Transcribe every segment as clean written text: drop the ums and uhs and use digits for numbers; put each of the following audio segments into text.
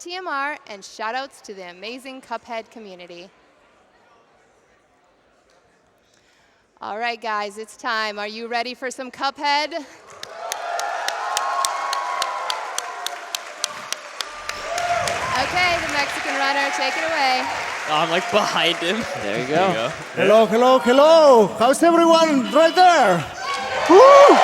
TMR, and shoutouts to the amazing Cuphead community. All right, guys, it's time. Are you ready for some Cuphead? Okay, the Mexican runner, take it away. Oh, I'm like behind him. There you go. Hello, hello, hello. How's everyone right there? Woo!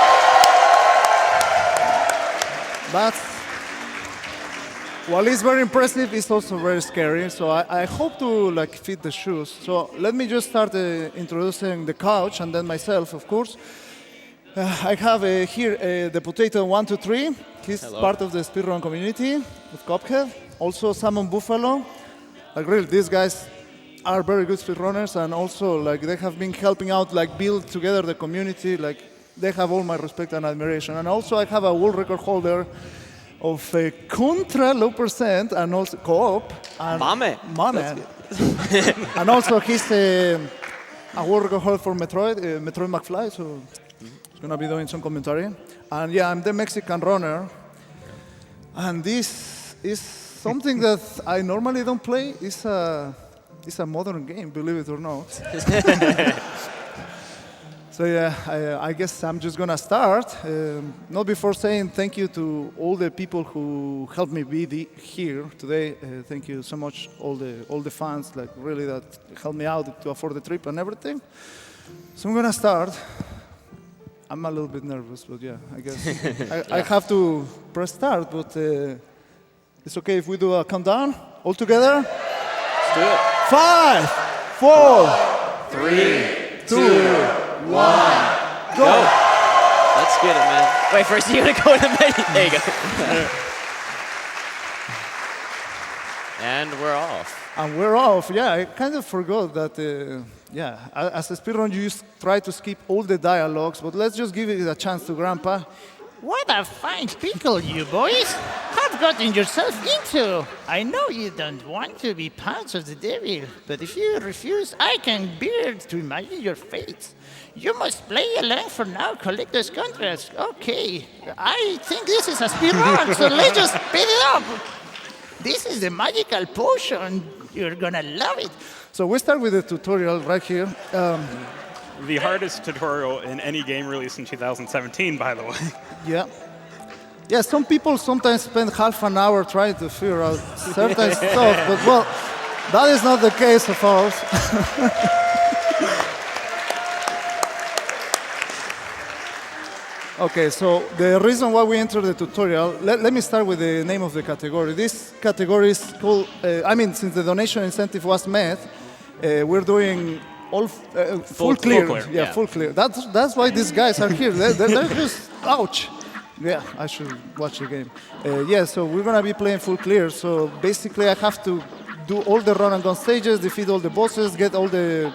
While it's very impressive, it's also very scary. So I hope to fit the shoes. So let me just start introducing the couch and then myself, of course. I have here the Potato 123. He's part of the speedrun community with Cuphead. Also Salmon Buffalo. Really, these guys are very good speedrunners, and also they have been helping out, build together the community. They have all my respect and admiration. And also I have a world record holder of Contra Low Percent and also Co-op. Mame. And also he's a world record holder for Metroid McFly, so he's going to be doing some commentary. And yeah, I'm the Mexican runner. And this is something that I normally don't play. It's a modern game, believe it or not. So yeah, I guess I'm just gonna start. Not before saying thank you to all the people who helped me be here today. Thank you so much, all the fans, really that helped me out to afford the trip and everything. So I'm gonna start. I'm a little bit nervous, but yeah, I guess I have to press start. But it's okay if we do a countdown all together. Let's do it. 5, 4, 3, 2. 1, go! Let's get it, man. Wait, first you gotta go in the menu. There you go. And we're off. And we're off. Yeah, I kind of forgot that. As a speedrun, you try to skip all the dialogues, but let's just give it a chance to Grandpa. What a fine pickle you boys have gotten yourself into. I know you don't want to be part of the devil, but if you refuse, I can bear to imagine your fate. You must play along for now, collect those contracts. Okay, I think this is a speedrun, so let's just speed it up. This is the magical potion. You're gonna love it. So we start with the tutorial right here. The hardest tutorial in any game released in 2017, by the way. Yeah. Yeah, some people sometimes spend half an hour trying to figure out certain stuff, but well, that is not the case of ours. Okay, so the reason why we entered the tutorial, let me start with the name of the category. This category is called, since the donation incentive was met, we're doing all full clear. Full clear. Yeah, full clear. That's why these guys are here. They're just, ouch. Yeah, I should watch the game. So we're going to be playing full clear. So basically I have to do all the run and gun stages, defeat all the bosses, get all the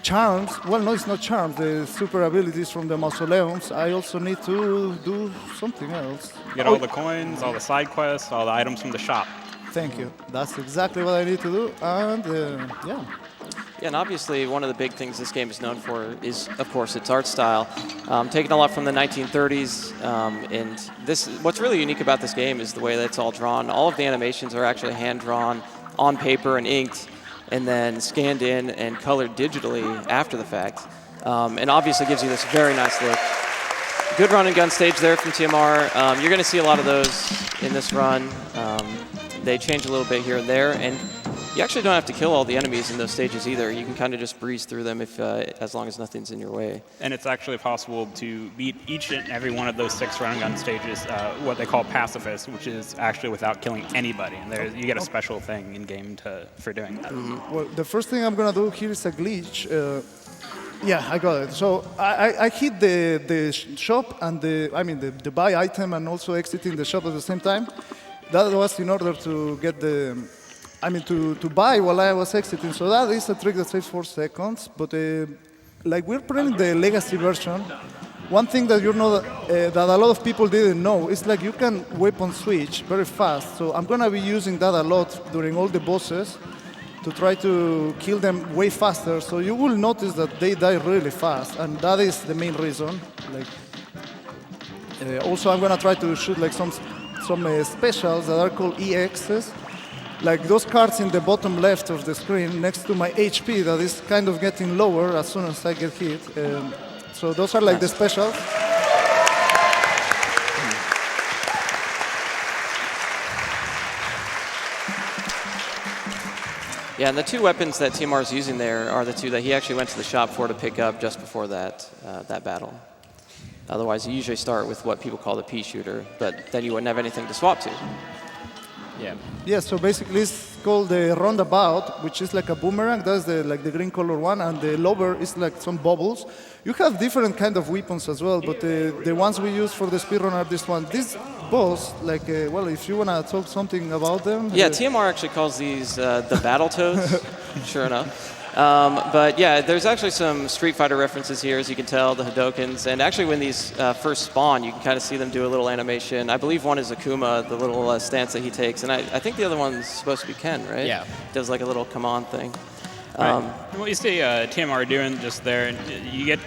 charms. Well, no, it's not charms. The super abilities from the mausoleums. I also need to do something else. Get all the coins, all the side quests, all the items from the shop. Thank you. That's exactly what I need to do. And yeah. Yeah, and obviously one of the big things this game is known for is, of course, its art style. Taking a lot from the 1930s, and what's really unique about this game is the way that it's all drawn. All of the animations are actually hand-drawn on paper and inked, and then scanned in and colored digitally after the fact. And obviously gives you this very nice look. Good run and gun stage there from TMR. You're going to see a lot of those in this run. They change a little bit here and there, and you actually don't have to kill all the enemies in those stages either. You can kind of just breeze through them as long as nothing's in your way. And it's actually possible to beat each and every one of those 6 run and gun stages, what they call pacifist, which is actually without killing anybody. And you get a special thing in game for doing that. Mm-hmm. Well, the first thing I'm going to do here is a glitch. Yeah, I got it. So I hit the shop and the buy item and also exiting the shop at the same time. That was in order to get to buy while I was exiting. So that is a trick that takes 4 seconds. But we're playing the legacy version. One thing that you know that a lot of people didn't know is you can weapon switch very fast. So I'm gonna be using that a lot during all the bosses to try to kill them way faster. So you will notice that they die really fast, and that is the main reason. Also, I'm gonna try to shoot some some specials that are called EXs, like those cards in the bottom left of the screen next to my HP that is kind of getting lower as soon as I get hit. So those are like the specials. Yeah, and the two weapons that TMR is using there are the two that he actually went to the shop for to pick up just before that battle. Otherwise, you usually start with what people call the pea shooter, but then you wouldn't have anything to swap to. Yeah. Yeah, so basically it's called the roundabout, which is like a boomerang. That's like the green color one, and the lober is like some bubbles. You have different kind of weapons as well, but the ones we use for the speedrun are this one. This boss, like, well, if you wanna talk something about them. Yeah, TMR actually calls these the Battletoads, sure enough. But yeah, there's actually some Street Fighter references here, as you can tell, the Hadokens. And actually, when these first spawn, you can kind of see them do a little animation. I believe one is Akuma, the little stance that he takes. And I think the other one's supposed to be Ken, right? Yeah. Does like a little come on thing. Right. What you see TMR doing just there, you get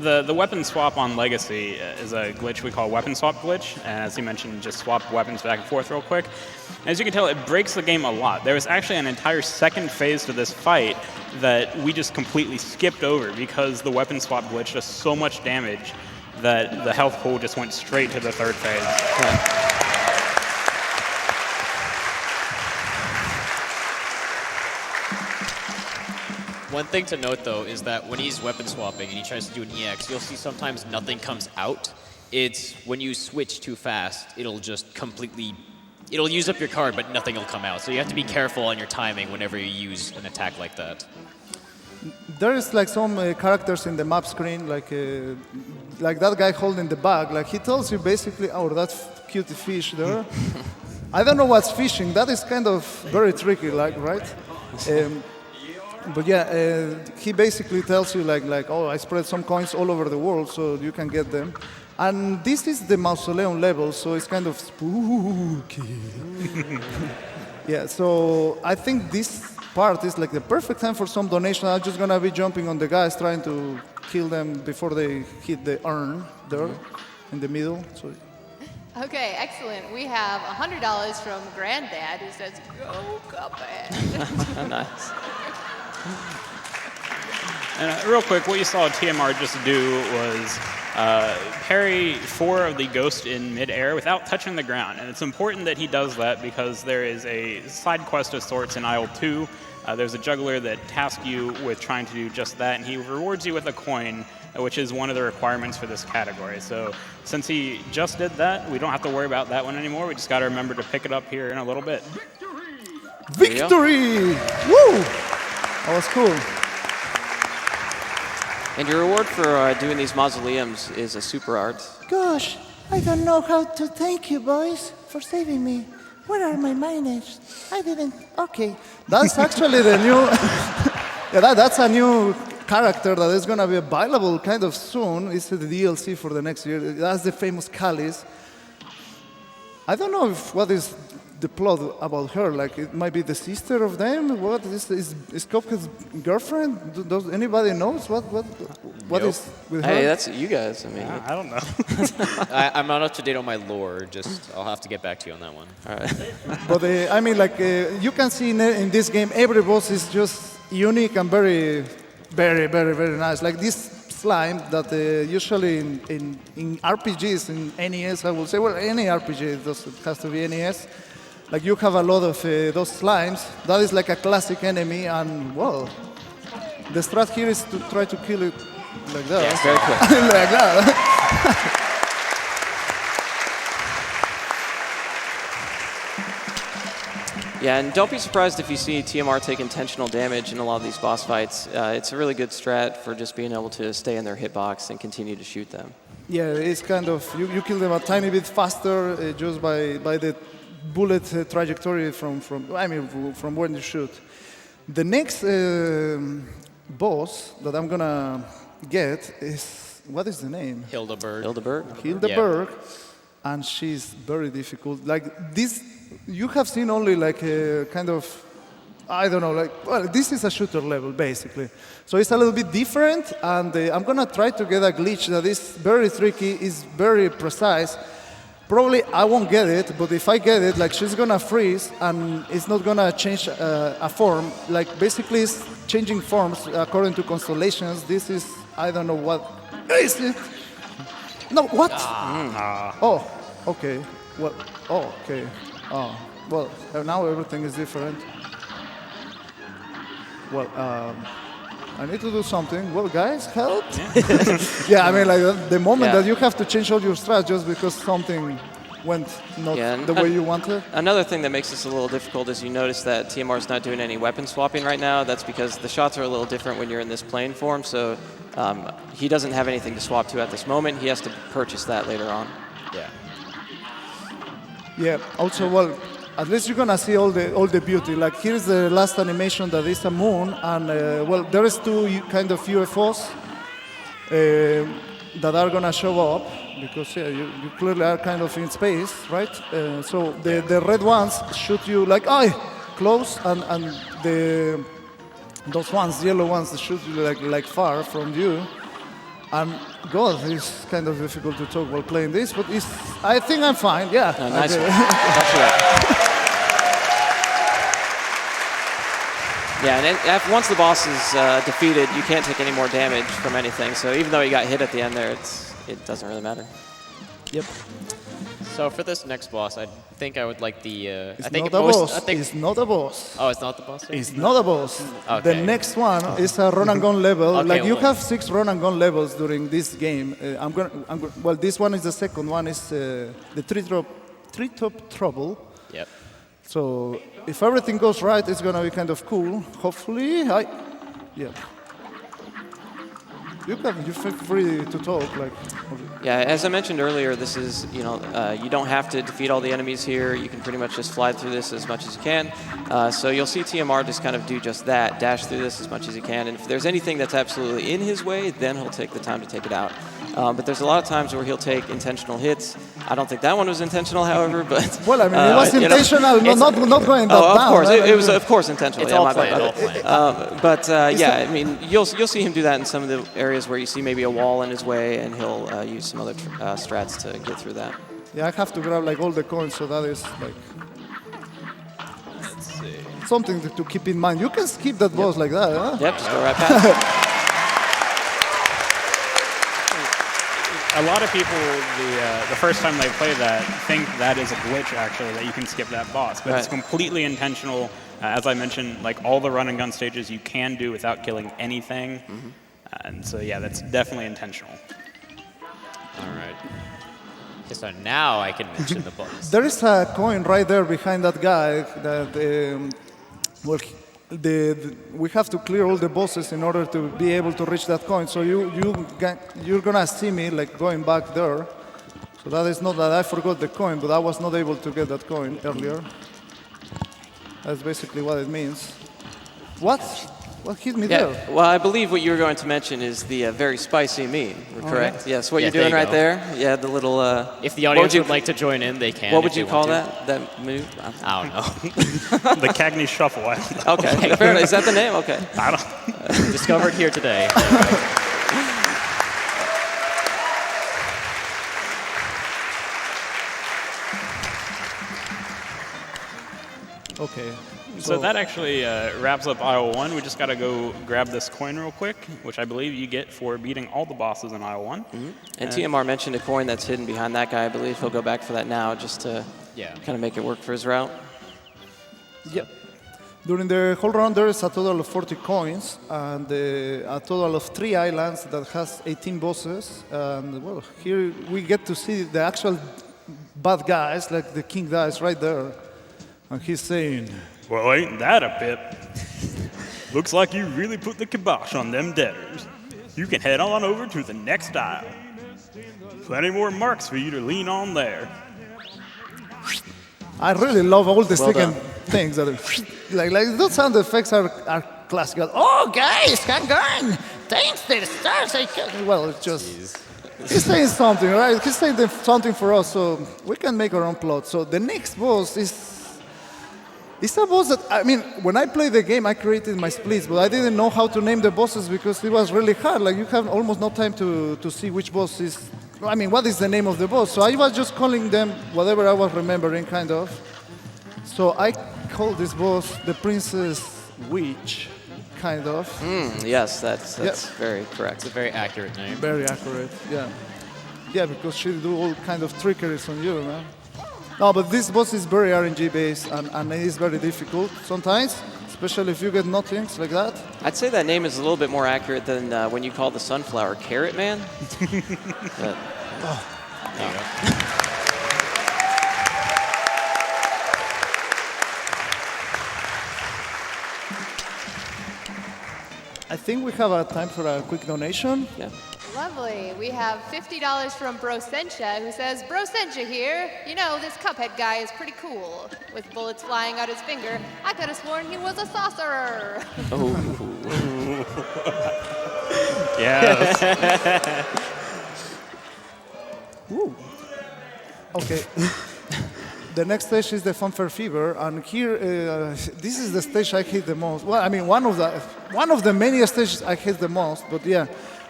the weapon swap on Legacy is a glitch we call weapon swap glitch. And as you mentioned, just swap weapons back and forth real quick. As you can tell, it breaks the game a lot. There was actually an entire second phase to this fight that we just completely skipped over because the weapon swap glitch does so much damage that the health pool just went straight to the third phase. Right. One thing to note, though, is that when he's weapon swapping and he tries to do an EX, you'll see sometimes nothing comes out. It's when you switch too fast, it'll just completely... It'll use up your card, but nothing will come out. So you have to be careful on your timing whenever you use an attack like that. There is like some characters in the map screen, like that guy holding the bag. Like he tells you basically, oh, that's cute fish there. I don't know what's fishing. That is kind of very tricky, like, right? But yeah, he basically tells you like, oh, I spread some coins all over the world so you can get them. And this is the mausoleum level, so it's kind of spooky. Yeah, so I think this part is like the perfect time for some donation. I'm just gonna be jumping on the guys, trying to kill them before they hit the urn there in the middle. So. Okay, excellent. We have $100 from Granddad who says, "Go Cuphead." Nice. And real quick, what you saw TMR just do was parry 4 of the ghosts in midair without touching the ground. And it's important that he does that because there is a side quest of sorts in Isle 2. There's a juggler that tasks you with trying to do just that, and he rewards you with a coin, which is one of the requirements for this category. So since he just did that, we don't have to worry about that one anymore. We just got to remember to pick it up here in a little bit. Victory! Woo! That was cool. And your reward for doing these mausoleums is a super art. Gosh, I don't know how to thank you, boys, for saving me. Where are my managed? I didn't. Okay. That's actually the new. Yeah, that's a new character that is going to be available kind of soon. It's the DLC for the next year. That's the famous Callis. I don't know what is the plot about her. Like, it might be the sister of them. What is Cuphead's girlfriend? Does anybody knows what Nope. is with her? Hey, that's you guys. I mean, I don't know. I'm not up to date on my lore. Just I'll have to get back to you on that one. all right. But I mean, like you can see in this game, every boss is just unique and very, very, very, very nice. Like this slime that usually in RPGs, in NES, I will say, well, any RPG it has to be NES. Like you have a lot of those slimes. That is like a classic enemy, and well, the strat here is to try to kill it like that. Yeah, very quick. Like that. Yeah, and don't be surprised if you see TMR take intentional damage in a lot of these boss fights. It's a really good strat for just being able to stay in their hitbox and continue to shoot them. Yeah, it's kind of, you kill them a tiny bit faster just by the bullet trajectory from when you shoot. The next boss that I'm gonna get is, what is the name? Hildeberg. Hildeberg, and she's very difficult. Like this, you have seen only like a kind of, I don't know, like, well, this is a shooter level basically. So it's a little bit different, and I'm gonna try to get a glitch that is very tricky, is very precise. probably I won't get it, but if I get it, like she's gonna freeze and it's not gonna change a form. Like basically it's changing forms according to constellations. This is, I don't know what is it. No, what? Oh, okay. Well, oh, okay. Oh, well, now everything is different. Well, I need to do something. Well, guys, help! Yeah, I mean, like the moment Yeah. that you have to change all your strats just because something went not Yeah, and the way you wanted. Another thing that makes this a little difficult is you notice that TMR is not doing any weapon swapping right now. That's because the shots are a little different when you're in this plane form, so he doesn't have anything to swap to at this moment. He has to purchase that later on. Yeah. Yeah. Also, well, at least you're gonna see all the beauty. Like here's the last animation that is a moon, and well, there is two kind of UFOs that are gonna show up because yeah, you clearly are kind of in space, right? So the red ones shoot you like close, and those ones, yellow ones, they shoot you like far from you. And God, it's kind of difficult to talk while playing this, but I think I'm fine. Yeah. Nice Okay. one. Touch it up. Yeah, and once the boss is defeated, you can't take any more damage from anything. So even though you got hit at the end there, it doesn't really matter. Yep. So for this next boss, I think I would like the. It's I think not a most. boss. I think. It's not a boss. Oh, it's not the boss. It's not a boss. Okay. The next one is a run and gun level. Okay, Like you well- have 6 run and gun levels during this game. Well, this one is the second one. Is the treetop trouble. Yep. So if everything goes right, it's gonna be kind of cool. Hopefully, yeah. You feel free to talk, like. Yeah, as I mentioned earlier, this is, you don't have to defeat all the enemies here. You can pretty much just fly through this as much as you can. So you'll see TMR just kind of do just that, dash through this as much as he can. And if there's anything that's absolutely in his way, then he'll take the time to take it out. But there's a lot of times where he'll take intentional hits. I don't think that one was intentional, however, but... Well, I mean, it was intentional, not going that of down. course, Right? it was of course intentional. It's Yeah, all my planned. bad. All planned. But yeah, I mean, you'll see him do that in some of the areas where you see maybe a wall in his way, and he'll use some other strats to get through that. Yeah, I have to grab like all the coins, so that is like something to keep in mind. You can skip that boss like that, huh? Yep, just go right past. A lot of people, the first time they play that, think that is a glitch, actually, that you can skip that boss. But it's Right. completely intentional. As I mentioned, like all the run and gun stages you can do without killing anything. And so, yeah, that's definitely intentional. All right. Okay, so now I can mention the boss. There is a coin right there behind that guy that, well, we have to clear all the bosses in order to be able to reach that coin. So you're gonna see me like going back there. So that is not that I forgot the coin, but I was not able to get that coin earlier. That's basically what it means. What? What hit me Yeah, there? well, I believe what you were going to mention is the very spicy meme, correct? Yes, what Yeah, you're doing there you right go. there. Yeah, the little... If the what audience you- would like to join in, they can. What if would they you want call to. that move? I don't know. The Cagney Shuffle. Okay, fair enough. Is that the name? Okay. I don't. Discovered here today. Okay. So that actually wraps up aisle 1. We just got to go grab this coin real quick, which I believe you get for beating all the bosses in aisle 1. And TMR mentioned a coin that's hidden behind that guy. I believe he'll go back for that now just to kind of make it work for his route. Yep. During the whole round, there is a total of 40 coins and a total of 3 islands that has 18 bosses. And well, here we get to see the actual bad guys, like the king guys right there. And he's saying, Well, ain't that a pip? Looks like you really put the kibosh on them debtors. You can head on over to the next aisle. Plenty more marks for you to lean on there. I really love all the Well second done. things that are, like those sound effects are classic. Oh, guys, hang on! Thanks to the stars, I can. Well, it's just he's saying something, right? He's saying something for us, so we can make our own plot. So the next boss is. It's a boss that, I mean, when I played the game, I created my splits, but I didn't know how to name the bosses because it was really hard. Like, you have almost no time to see which boss is I mean, what is the name of the boss? So I was just calling them whatever I was remembering, kind of. So I call this boss the Princess Witch, kind of. Yes, that's very correct. It's a very accurate name. Very accurate, yeah. Yeah, because she do all kind of trickeries on you, man. No, but this boss is very RNG based and it is very difficult sometimes, especially if you get nothings like that. I'd say that name is a little bit more accurate than when you call the sunflower Carrot Man. But, I think we have a time for a quick donation. yeah. Lovely. We have $50 from Brosentia, who says, Brosentia here. You know, this Cuphead guy is pretty cool. With bullets flying out his finger, I could have sworn he was a sorcerer. Yes. Okay. The next stage is the Funfair Fever, and here, this is the stage I hate the most. Well, I mean, one of the many stages I hate the most, but yeah,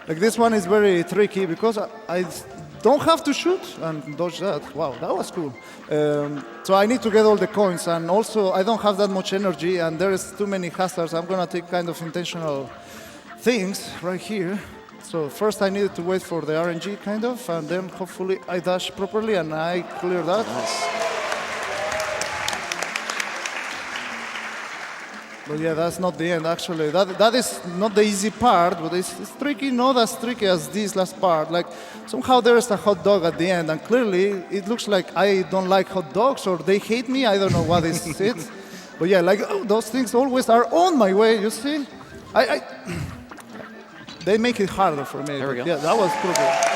like this one is very tricky because I don't have to shoot and dodge that. Wow, that was cool. So I need to get all the coins, and also I don't have that much energy, and there's too many hazards. I'm gonna take kind of intentional things right here. So first I needed to wait for the RNG, kind of, and then hopefully I dash properly and I clear that. Nice. But yeah, that's not the end, actually. That is not the easy part, but it's tricky, not as tricky as this last part. Like, somehow there is a hot dog at the end, and clearly it looks like I don't like hot dogs, or they hate me, I don't know what is it. But yeah, like, those things always are on my way, you see? They make it harder for me. There we go. Yeah, that was pretty good.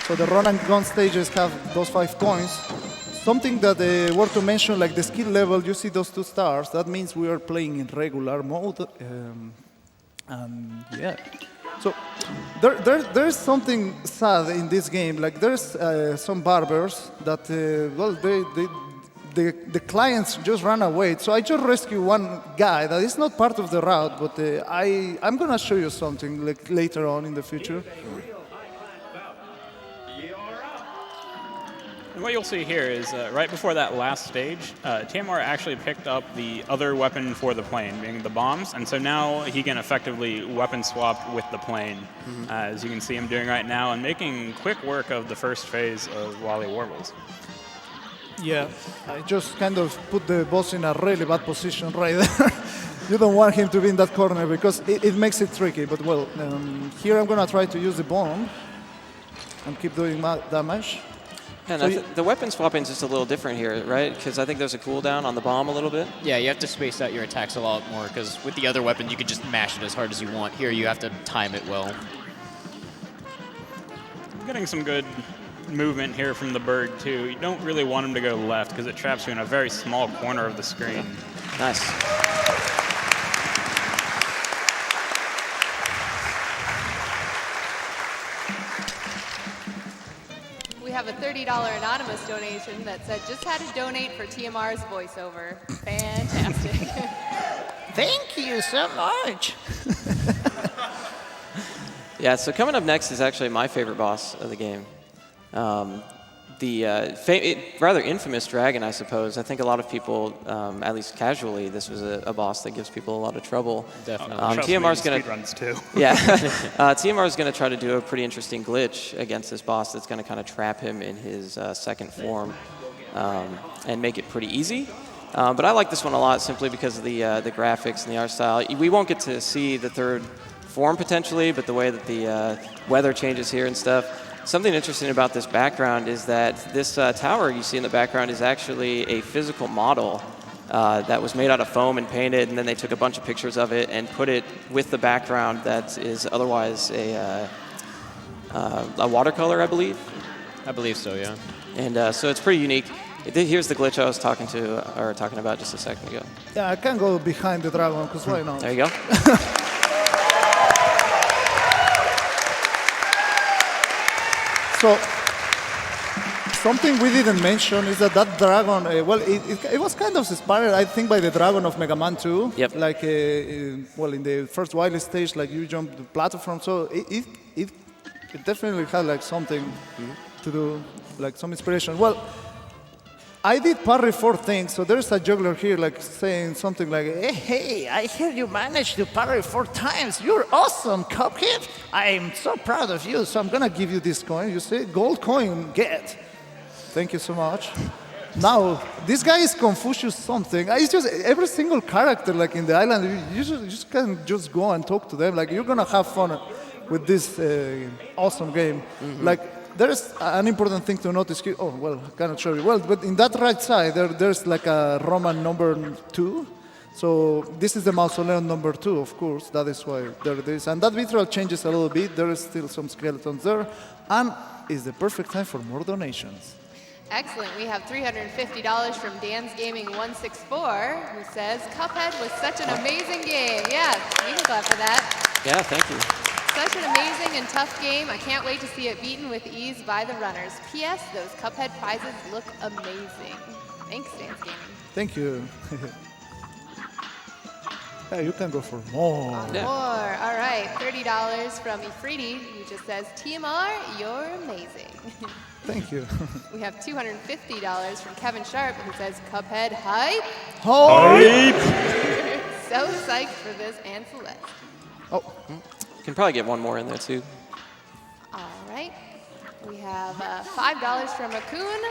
So the run and gun stages have those 5 coins. Something that worth to mention, like the skill level, you see those 2 stars. That means we are playing in regular mode. And yeah. So there's something sad in this game. Like there's some barbers that, well, the clients just ran away. So I just rescued one guy that is not part of the route, but I'm gonna show you something like later on in the future. And what you'll see here is right before that last stage, TMR actually picked up the other weapon for the plane, being the bombs, and so now he can effectively weapon swap with the plane, as you can see him doing right now, and making quick work of the first phase of Wally Warbles. Yeah, I just kind of put the boss in a really bad position right there. You don't want him to be in that corner because it makes it tricky, but well, here I'm gonna try to use the bomb and keep doing damage. And So the weapon swapping is just a little different here, right? Because I think there's a cooldown on the bomb a little bit. Yeah, you have to space out your attacks a lot more because with the other weapon, you can just mash it as hard as you want. Here, you have to time it well. Getting some good movement here from the Berg, too. You don't really want him to go left because it traps you in a very small corner of the screen. Nice. We have a $30 anonymous donation that said, just had to donate for TMR's voiceover. Fantastic. Thank you so much. Yeah, so coming up next is actually my favorite boss of the game. Rather infamous dragon, I suppose. I think a lot of people, at least casually, this was a boss that gives people a lot of trouble. Definitely. TMR's going Speedruns too. Yeah, TMR is going to try to do a pretty interesting glitch against this boss that's going to kind of trap him in his second form and make it pretty easy. But I like this one a lot simply because of the graphics and the art style. We won't get to see the third form potentially, but the way that the weather changes here and stuff. Something interesting about this background is that this tower you see in the background is actually a physical model that was made out of foam and painted, and then they took a bunch of pictures of it and put it with the background that is otherwise a watercolor, I believe. I believe so, yeah. And so it's pretty unique. Here's the glitch I was talking about just a second ago. Yeah, I can go behind the dragon, because why not? There you go. So something we didn't mention is that dragon, well, it was kind of inspired, I think, by the dragon of Mega Man 2. Yep. Like, well, in the first Wily stage, like you jump the platform, so it definitely had like something to do, like some inspiration. Well, I did parry 4 things, so there's a juggler here like saying something like, Hey, I hear you managed to parry 4 times. You're awesome, Cuphead. I'm so proud of you. so I'm gonna give you this coin, you see, gold coin, get. Thank you so much. Now, this guy is Confucius something. It's just every single character like in the island, you just can just go and talk to them. Like you're gonna have fun with this awesome game. Like there's an important thing to notice here. Oh, well, I cannot show you well, but in that right side, there's like a Roman number 2. So this is the mausoleum number 2, of course. That is why there it is. And that vitriol changes a little bit. There is still some skeletons there. And it's the perfect time for more donations. Excellent. We have $350 from Dan's Gaming 164, who says, Cuphead was such an amazing game. Yes, you can clap for that. Yeah, thank you. Such an amazing and tough game. I can't wait to see it beaten with ease by the runners. P.S. Those Cuphead prizes look amazing. Thanks, Dan's Gaming. Thank you. Yeah, you can go for more. Yeah. More. All right. $30 from Ifriti, who just says, TMR, you're amazing. Thank you. We have $250 from Kevin Sharp, who says, Cuphead hype. So psyched for this and Celeste. Oh, Can probably get one more in there too. All right. We have $5 from Akun,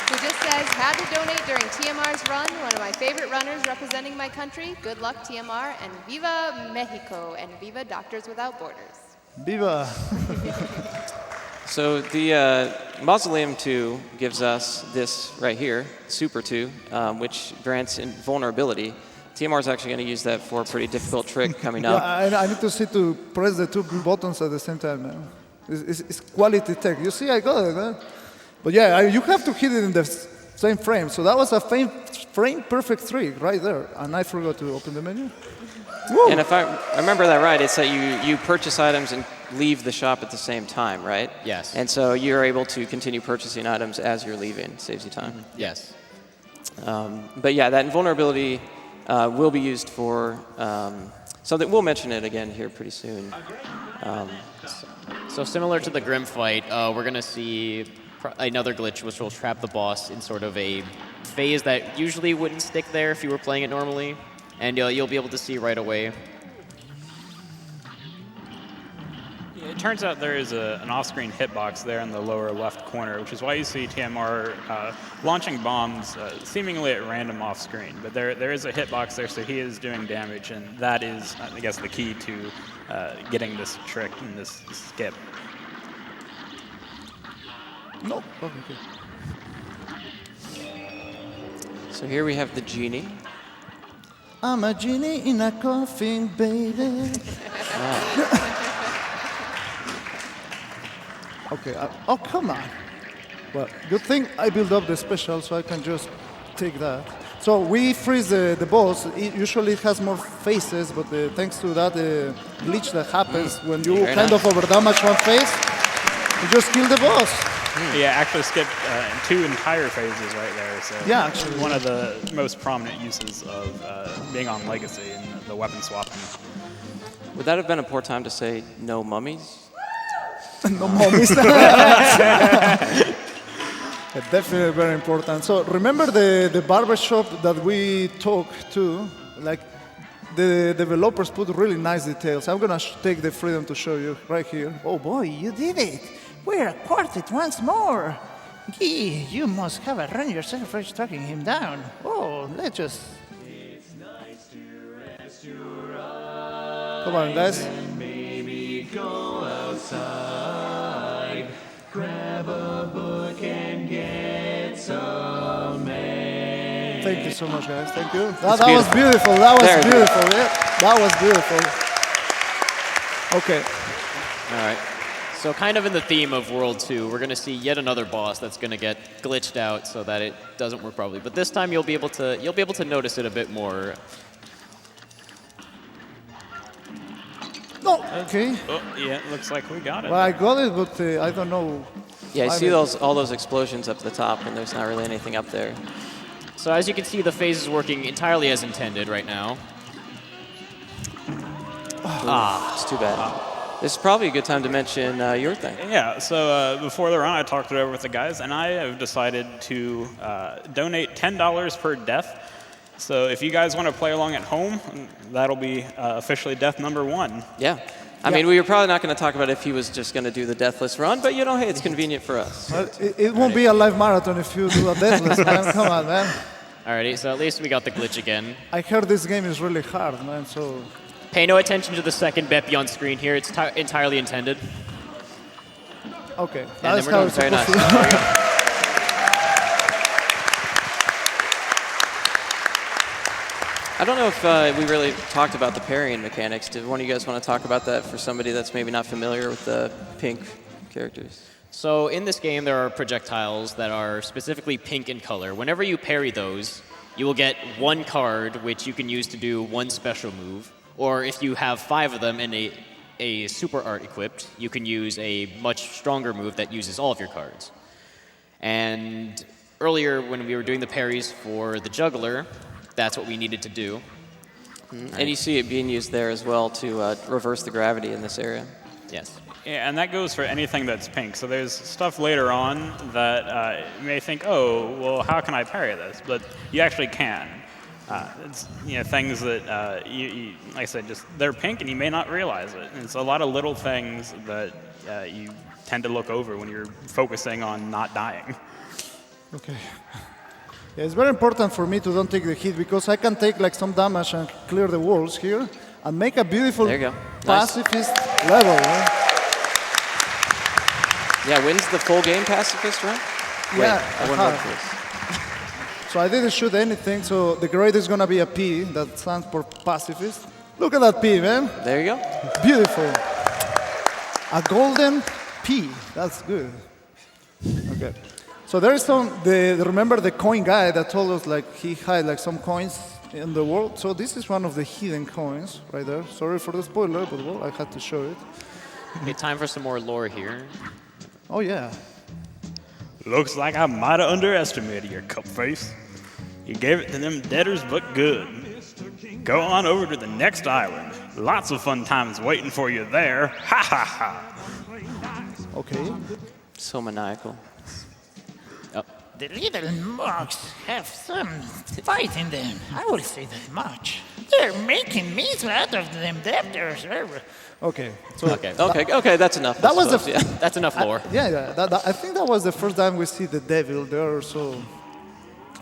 who just says, had to donate during TMR's run, one of my favorite runners representing my country. Good luck, TMR, and Viva Mexico, and Viva Doctors Without Borders. Viva. So the Mausoleum 2 gives us this right here, Super 2, which grants invulnerability. TMR is actually going to use that for a pretty difficult trick coming up. Yeah, I need to see to press the 2 buttons at the same time, man. It's quality tech. You see, I got it, man. But yeah, you have to hit it in the same frame. So that was a frame perfect trick right there. And I forgot to open the menu. Woo. And if I remember that right, it's that you purchase items and leave the shop at the same time, right? Yes. And so you're able to continue purchasing items as you're leaving. Saves you time. Yes. But yeah, that invulnerability will be used for something. We'll mention it again here pretty soon. So similar to the Grim fight, we're going to see another glitch which will trap the boss in sort of a phase that usually wouldn't stick there if you were playing it normally. And you'll be able to see right away. It turns out there is an off-screen hitbox there in the lower left corner, which is why you see TMR launching bombs seemingly at random off-screen. But there is a hitbox there, so he is doing damage, and that is, I guess, the key to getting this trick and this skip. No. Oh, okay. So here we have the genie. I'm a genie in a coffin, baby. Okay. Oh, come on. Well, good thing I built up the special, so I can just take that. So we freeze the boss. Usually it has more phases, but thanks to that glitch that happens when you Very kind nice. of overdamage one phase, you just kill the boss. Yeah, actually skipped 2 entire phases right there. So Yeah, actually. one of the most prominent uses of being on Legacy and the weapon swapping. Would that have been a poor time to say no mummies? No mummies. Definitely very important. So remember the barber shop that we talked to? Like the developers put really nice details. I'm gonna take the freedom to show you right here. Oh boy, you did it. We're a quartet once more. Gee, you must have a run yourself for tracking him down. Oh, let's just... Come on, guys. Thank you so much, guys. Thank you. That was beautiful. That was There it is. beautiful. Yeah, that was beautiful. Okay. All right. So kind of in the theme of World 2, we're going to see yet another boss that's going to get glitched out so that it doesn't work properly. But this time you'll be able to notice it a bit more. No. Okay. Oh, yeah, it looks like we got it. Well, I got it, but I don't know Yeah, you I see mean- all those explosions up the top, and there's not really anything up there. So as you can see, the phase is working entirely as intended right now. It's too bad. This is probably a good time to mention your thing. Yeah, so before the run, I talked it over with the guys, and I have decided to donate $10 per death. So if you guys want to play along at home, that'll be officially death number 1. Yeah. I mean, we were probably not going to talk about if he was just going to do the deathless run, but hey, it's convenient for us. Well, it won't be a live marathon if you do a deathless, man. Come on, man. Alrighty, so at least we got the glitch again. I heard this game is really hard, man, so... Pay no attention to the second Beppy on screen here. It's entirely intended. Okay, And that's then we're how doing it's very supposed nice. to There be. we go. I don't know if we really talked about the parrying mechanics. Did one of you guys want to talk about that for somebody that's maybe not familiar with the pink characters? So in this game, there are projectiles that are specifically pink in color. Whenever you parry those, you will get 1 card, which you can use to do 1 special move. Or if you have 5 of them and a super art equipped, you can use a much stronger move that uses all of your cards. And earlier, when we were doing the parries for the juggler, that's what we needed to do. And you see it being used there as well to reverse the gravity in this area. Yes. Yeah, and that goes for anything that's pink. So there's stuff later on that you may think, oh, well, how can I parry this? But you actually can. It's things that you, like I said, just they're pink and you may not realize it. And it's a lot of little things that you tend to look over when you're focusing on not dying. Okay. Yeah, it's very important for me to don't take the hit because I can take like some damage and clear the walls here and make a beautiful There you go. Nice. pacifist level. Right? Yeah, wins the full game pacifist, right? Yeah, Wait, I won uh-huh. one first. So I didn't shoot anything, so the grade is gonna be a P, that stands for pacifist. Look at that P, man. There you go. Beautiful. A golden P, that's good. Okay. So there is remember the coin guy that told us like he had like some coins in the world. So this is one of the hidden coins right there. Sorry for the spoiler, but well, I had to show it. Okay, time for some more lore here. Oh yeah. Looks like I might have underestimated your cup face. You gave it to them debtors, but good. Go on over to the next island. Lots of fun times waiting for you there. Ha ha ha. Okay. So maniacal. The little mugs have some fight in them. I will say that much. They're making meat out of them debtors. Okay. So Okay, that's enough. That I was the suppose, yeah. That's enough lore. I think that was the first time we see the devil there. So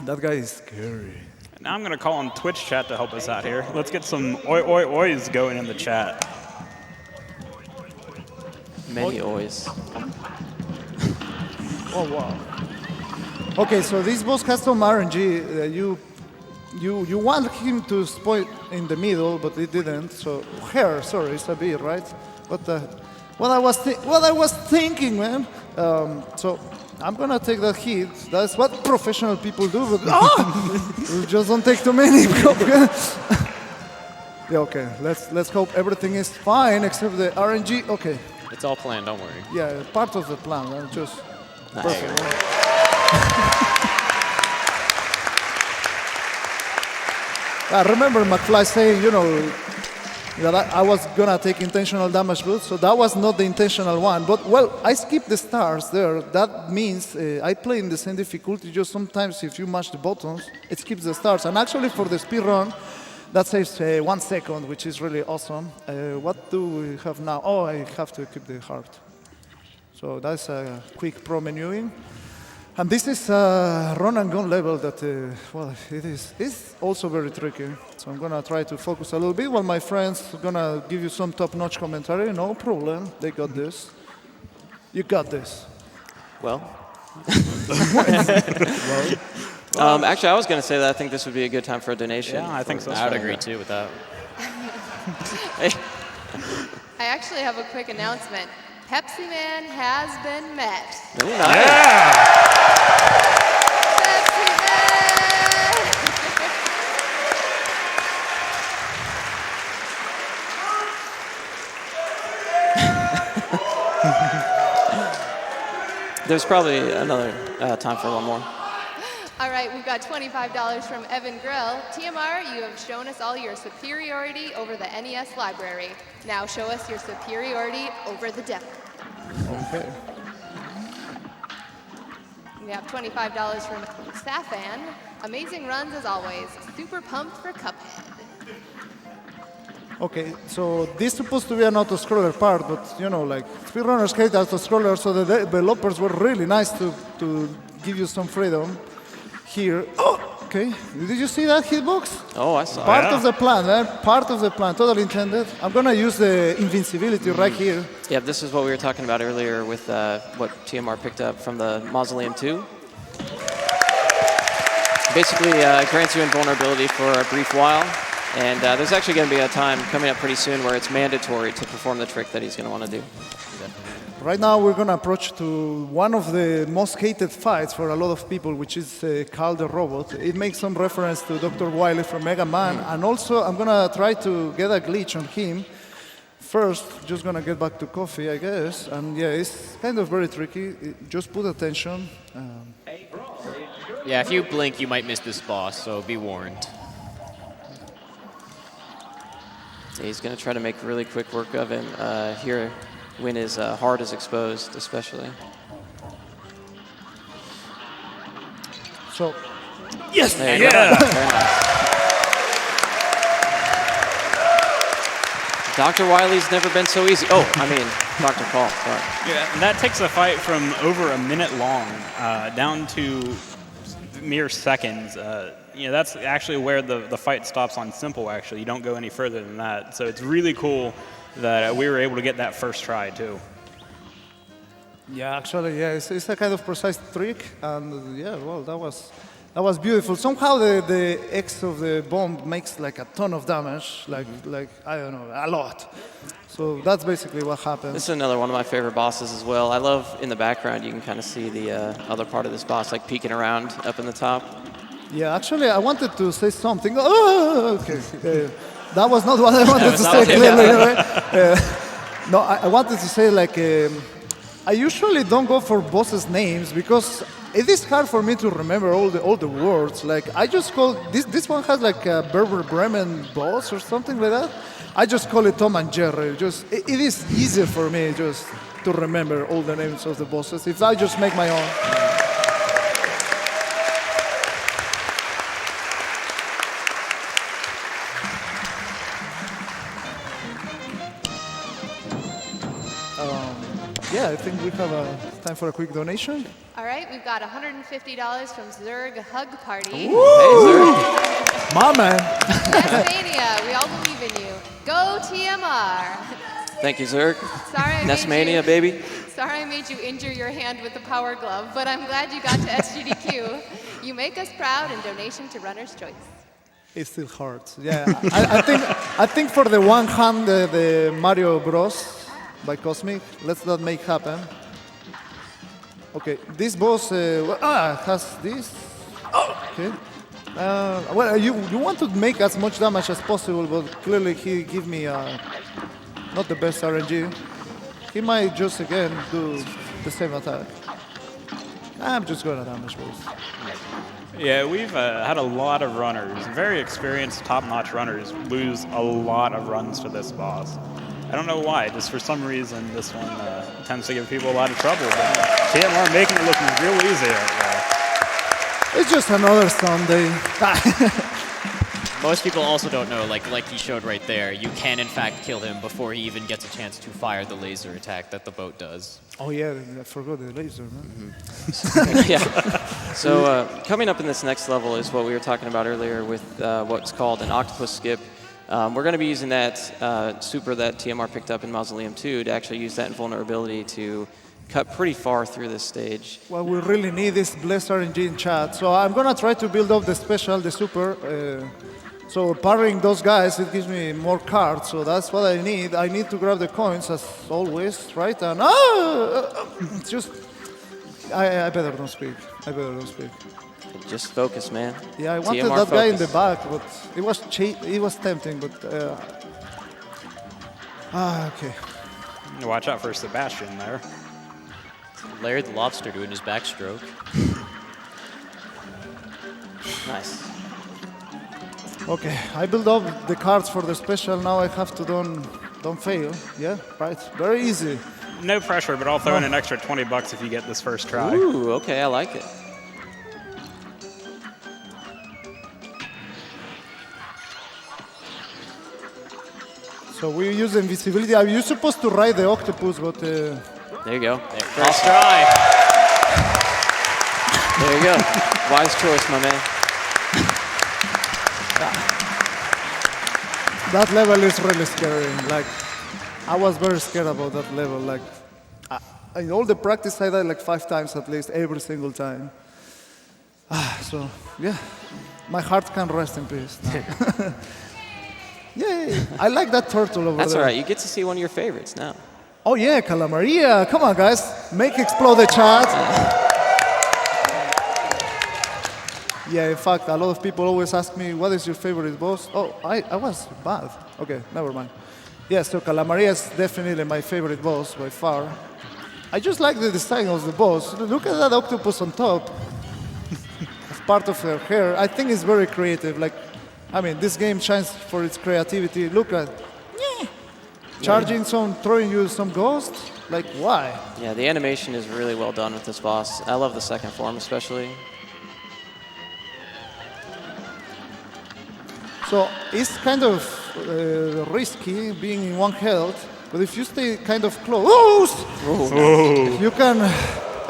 that guy is scary. Now I'm going to call on Twitch chat to help us out here. Let's get some oi oi ois going in the chat. Many oys. Oh wow. Okay, so this boss has some RNG. You want him to spoil in the middle, but it didn't. So hair, sorry, it's a bit right. What I was thinking, man. So I'm gonna take that hit. That's what professional people do. But you just don't take too many. Yeah, okay. Let's hope everything is fine except the RNG. Okay. It's all planned, don't worry. Yeah, part of the plan. Man. Just perfect. Man. I remember McFly saying, that I was gonna take intentional damage boost, so that was not the intentional one. But well, I skipped the stars there. That means I play in the same difficulty. Just sometimes if you mash the buttons, it skips the stars. And actually for the speed run, that saves 1 second, which is really awesome. What do we have now? Oh, I have to equip the heart. So that's a quick pro menuing. And this is a run and gun level that, it's also very tricky. So I'm gonna try to focus a little bit while my friends are gonna give you some top-notch commentary. No problem, they got this. You got this. Well. Actually, I was going to say that I think this would be a good time for a donation. Yeah, I think so. I would agree too with that. Hey, I actually have a quick announcement. Pepsi Man has been met. ooh, nice. Pepsi Man! There's probably another time for one more. All right, we've got $25 from Evan Grill. TMR, you have shown us all your superiority over the NES library. Now show us your superiority over the devil. Okay. We have $25 from Safan. Amazing runs as always. Super pumped for Cuphead. Okay, so this is supposed to be an auto-scroller part, but you know, like speedrunners hate auto-scroller, so the developers were really nice to give you some freedom here. Oh, okay. Did you see that hitbox? Oh, I saw it. Part of the plan, man. Part of the plan, totally intended. I'm gonna use the invincibility right here. Yeah, this is what we were talking about earlier with what TMR picked up from the Mausoleum 2. Basically, grants you invulnerability for a brief while. And there's actually going to be a time coming up pretty soon where it's mandatory to perform the trick that he's going to want to do. Right now, we're going to approach to one of the most hated fights for a lot of people, which is Carl the Robot. It makes some reference to Dr. Wily from Mega Man. And also, I'm going to try to get a glitch on him. First, just going to get back to coffee, I guess. And yeah, it's kind of very tricky. Just put attention. Yeah, if you blink, you might miss this boss, so be warned. He's going to try to make really quick work of him here when his heart is exposed, especially. So, yes! There you go. Very nice. Dr. Wily's never been so easy. Oh, I mean, Dr. Paul, sorry. Yeah, and that takes a fight from over a minute long down to mere seconds. That's actually where the fight stops on simple, actually. You don't go any further than that. So it's really cool that we were able to get that first try, too. Yeah, actually, yeah, it's a kind of precise trick. And yeah, well, that was beautiful. Somehow the X of the bomb makes like a ton of damage, like I don't know, a lot. So that's basically what happens. This is another one of my favorite bosses as well. I love in the background, you can kind of see the other part of this boss, like peeking around up in the top. Yeah, actually, I wanted to say something. Oh, okay. That was not what I wanted to say clearly. Right? No, I wanted to say like I usually don't go for bosses' names because it is hard for me to remember all the words. Like I just call this one has like a Berber Bremen boss or something like that. I just call it Tom and Jerry. It is easier for me just to remember all the names of the bosses if I just make my own. Yeah, I think we have time for a quick donation. All right, we've got $150 from Zerg Hug Party. Hey, Zerg. My man. Nesmania, we all believe in you. Go TMR. Thank you, Zerg. Sorry, Nesmania, baby. Sorry I made you injure your hand with the power glove, but I'm glad you got to SGDQ. You make us proud in donation to Runner's Choice. It still hurts. Yeah, I think for the one hand, the Mario Bros. By Cosmic, let's not make happen. Okay, this boss has this. Okay. Well, you want to make as much damage as possible, but clearly he give me not the best RNG. He might just again do the same attack. I'm just gonna damage boss. Yeah, we've had a lot of runners, very experienced, top-notch runners, lose a lot of runs to this boss. I don't know why, just for some reason this one tends to give people a lot of trouble, but TMR making it look real easy right now. It's just another Sunday. Most people also don't know, like he showed right there, you can in fact kill him before he even gets a chance to fire the laser attack that the boat does. Oh yeah, I forgot the laser, man. Yeah. So coming up in this next level is what we were talking about earlier with what's called an octopus skip. We're going to be using that super that TMR picked up in Mausoleum 2 to actually use that invulnerability to cut pretty far through this stage. What we really need is blessed RNG in chat. So I'm going to try to build up the special, the super. So parrying those guys, it gives me more cards. So that's what I need. I need to grab the coins as always, right? And it's just, I better don't speak. I better don't speak. Just focus, man. Yeah, I wanted TMR that guy in the focus. back, but it was tempting, but okay. Watch out for Sebastian there. Larry the Lobster doing his backstroke. Nice. Okay, I build up the cards for the special. Now I have to don't fail. Yeah, right. Very easy. No pressure, but I'll throw in an extra $20 if you get this first try. Ooh, okay, I like it. So we use invisibility. You're supposed to ride the octopus, but There you go. First try. There you go. Wise choice, my man. that level is really scary. Like, I was very scared about that level. Like, in all the practice, I died like 5 times at least, every single time. So, yeah, my heart can rest in peace. Yay! I like that turtle over That's there. all right. You get to see one of your favorites now. Oh yeah, Calamaria. Come on, guys. Make explode the chat. Yeah, in fact, a lot of people always ask me, what is your favorite boss? Oh, I was bad. Okay, never mind. Yeah, so Calamaria is definitely my favorite boss by far. I just like the design of the boss. Look at that octopus on top. As part of her hair. I think it's very creative. Like, I mean, this game shines for its creativity. Look at, charging throwing you some ghost. Like, why? Yeah, the animation is really well done with this boss. I love the second form especially. So it's kind of risky being in 1 health, but if you stay kind of close, you can.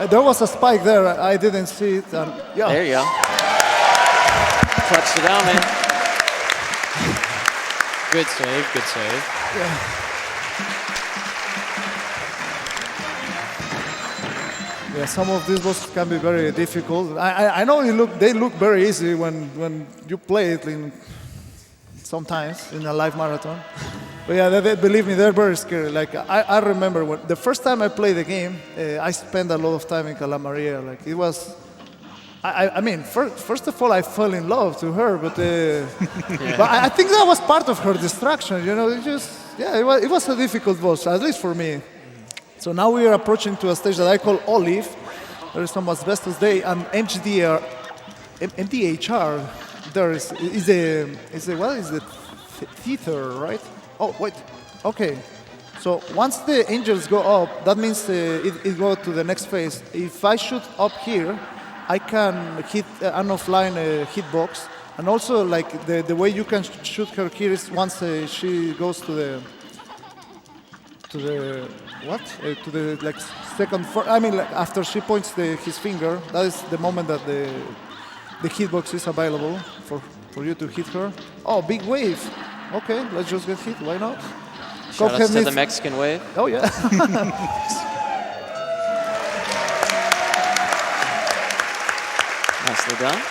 There was a spike there. I didn't see it. And yeah. There you go. Clutched it out, man. Good save, good save. Yeah, some of these bosses can be very difficult. I know they look very easy when you play it sometimes in a live marathon. But yeah, believe me, they're very scary. Like I remember when the first time I played the game, I spent a lot of time in Calamaria. Like it was, I mean, first of all, I fell in love to her, but but I think that was part of her distraction. You know, it was a difficult boss, at least for me. So now we are approaching to a stage that I call Olive. There is some asbestos day and MDHR. There is what is the theater, right? Oh wait, okay. So once the angels go up, that means it goes to the next phase. If I shoot up here, I can hit an offline hitbox, and also like the way you can shoot her here is once she goes to the like second. I mean, like, after she points his finger, that is the moment that the hitbox is available for you to hit her. Oh, big wave. Okay, let's just get hit. Why not? Shout out to the Mexican wave. Oh yeah. Nicely done.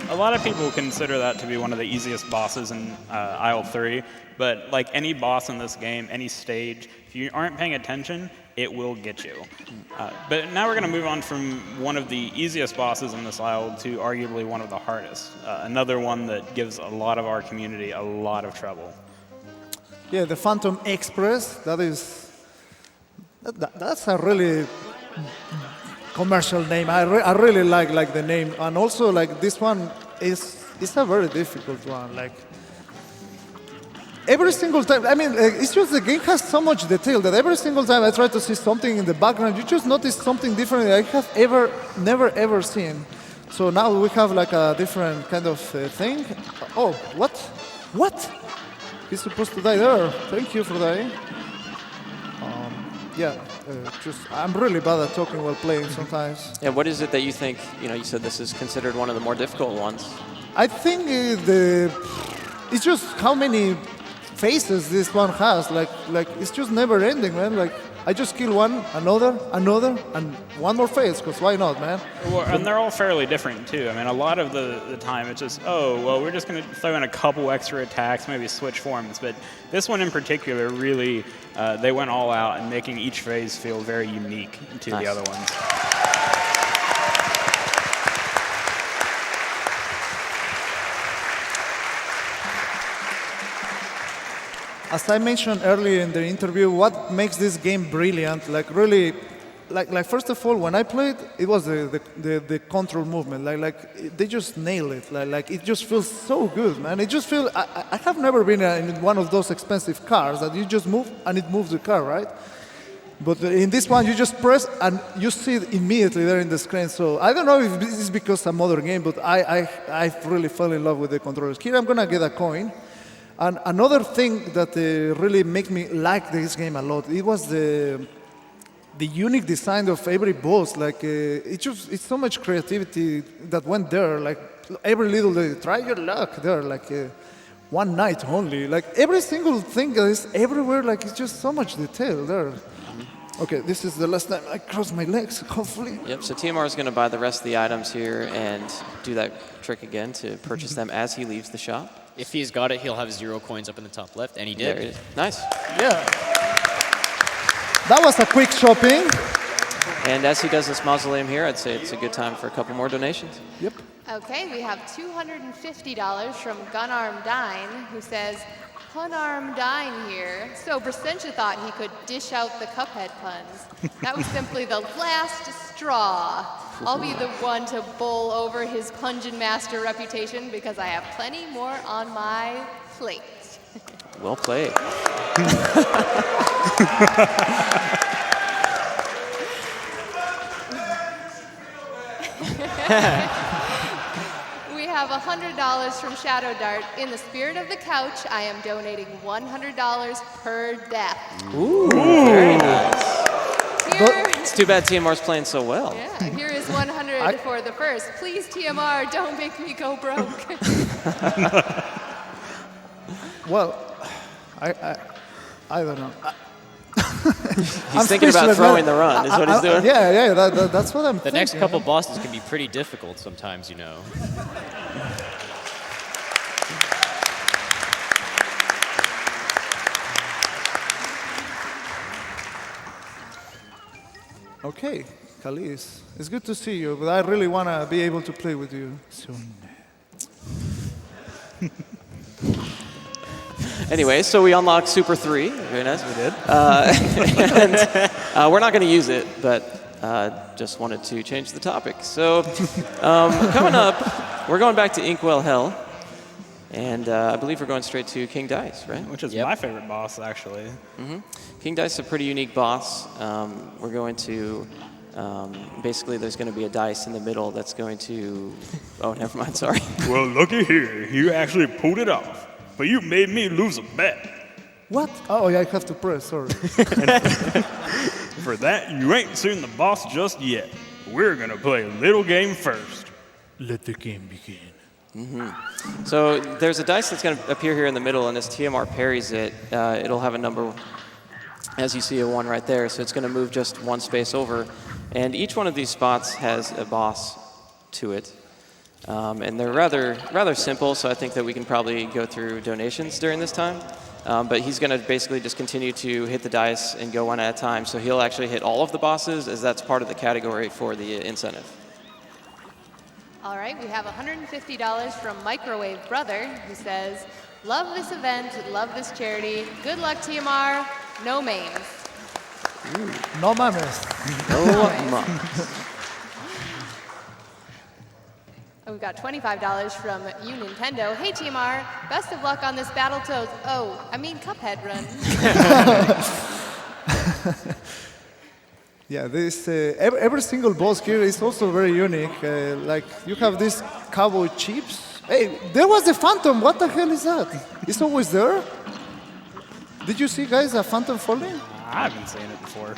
A lot of people consider that to be one of the easiest bosses in Isle 3, but like any boss in this game, any stage, if you aren't paying attention, it will get you. But now we're going to move on from one of the easiest bosses in this isle to arguably one of the hardest. Another one that gives a lot of our community a lot of trouble. Yeah, the Phantom Express. That's a really commercial name. I really like the name, and also like this one is a very difficult one. Like every single time, I mean, it's just the game has so much detail that every single time I try to see something in the background, you just notice something different that I have never ever seen. So now we have like a different kind of thing. Oh, what? What? He's supposed to die there. Thank you for dying. Yeah, I'm really bad at talking while playing sometimes. Yeah, what is it that you think, you said this is considered one of the more difficult ones? I think it's just how many phases this one has. Like it's just never ending, man. Like I just kill one, another, and one more phase, because why not, man? Well, and they're all fairly different, too. I mean, a lot of the time it's just, oh, well, we're just going to throw in a couple extra attacks, maybe switch forms. But this one in particular, really, they went all out in making each phase feel very unique to the other ones. as I mentioned earlier in the interview, what makes this game brilliant, like really, like first of all, when I played, it was the control movement. They just nail it. Like it just feels so good, man. It just feels. I have never been in one of those expensive cars that you just move and it moves the car, right? But in this one, you just press and you see it immediately there in the screen. So I don't know if this is because some other game, but I really fell in love with the controllers. Here I'm gonna get a coin. And another thing that really made me like this game a lot, it was the unique design of every boss. Like it's so much creativity that went there. Like every little try your luck there. Like one night only. Like every single thing that is everywhere. Like it's just so much detail there. Okay, this is the last time I cross my legs, hopefully. Yep, so TMR is going to buy the rest of the items here and do that trick again to purchase them as he leaves the shop. If he's got it, he'll have 0 coins up in the top left, and he did. There it is. Nice. Yeah. That was a quick shopping. And as he does this mausoleum here, I'd say it's a good time for a couple more donations. Yep. Okay, we have $250 from Gunarm Dine, who says, Punarm Dine here. So Brossentia thought he could dish out the Cuphead puns. That was simply the last straw. I'll be the one to bowl over his Pungeon Master reputation because I have plenty more on my plate. Well played. We have $100 from Shadow Dart. In the spirit of the couch, I am donating $100 per death. Ooh, very nice. Here, It's too bad TMR's playing so well. yeah, here is 100 for the first. Please, TMR, don't make me go broke. Well, I don't know. He's thinking about throwing the run, is what he's doing. Yeah, that's what I'm The thinking. next couple bosses can be pretty difficult sometimes, you know. Okay, Kalis, it's good to see you, but I really want to be able to play with you soon. Anyway, so we unlocked Super 3. Very nice. We did. We're not going to use it, but just wanted to change the topic. So coming up, we're going back to Inkwell Hell. And I believe we're going straight to King Dice, right? Which is my favorite boss, actually. King Dice is a pretty unique boss. We're going to, basically there's going to be a dice in the middle that's going to, oh, never mind, sorry. Well, looky here. You actually pulled it off. But you made me lose a bet. What? Oh, yeah, I have to press, sorry. For that, you ain't seen the boss just yet. We're going to play a little game first. Let the game begin. So there's a dice that's going to appear here in the middle, and as TMR parries it, it'll have a number, as you see, a 1 right there. So it's going to move just 1 space over. And each one of these spots has a boss to it. And they're rather simple, so I think that we can probably go through donations during this time. But he's going to basically just continue to hit the dice and go one at a time. So he'll actually hit all of the bosses, as that's part of the category for the incentive. All right, we have $150 from Microwave Brother, who says, love this event, love this charity. Good luck, TMR. No mames. No mames. We've got $25 from You Nintendo. Hey, TMR, best of luck on this Battletoads. Oh, I mean Cuphead run. Yeah, this every single boss here is also very unique. Like you have these cowboy chips. Hey, there was the Phantom. What the hell is that? It's always there. Did you see, guys, a Phantom falling? I haven't seen it before.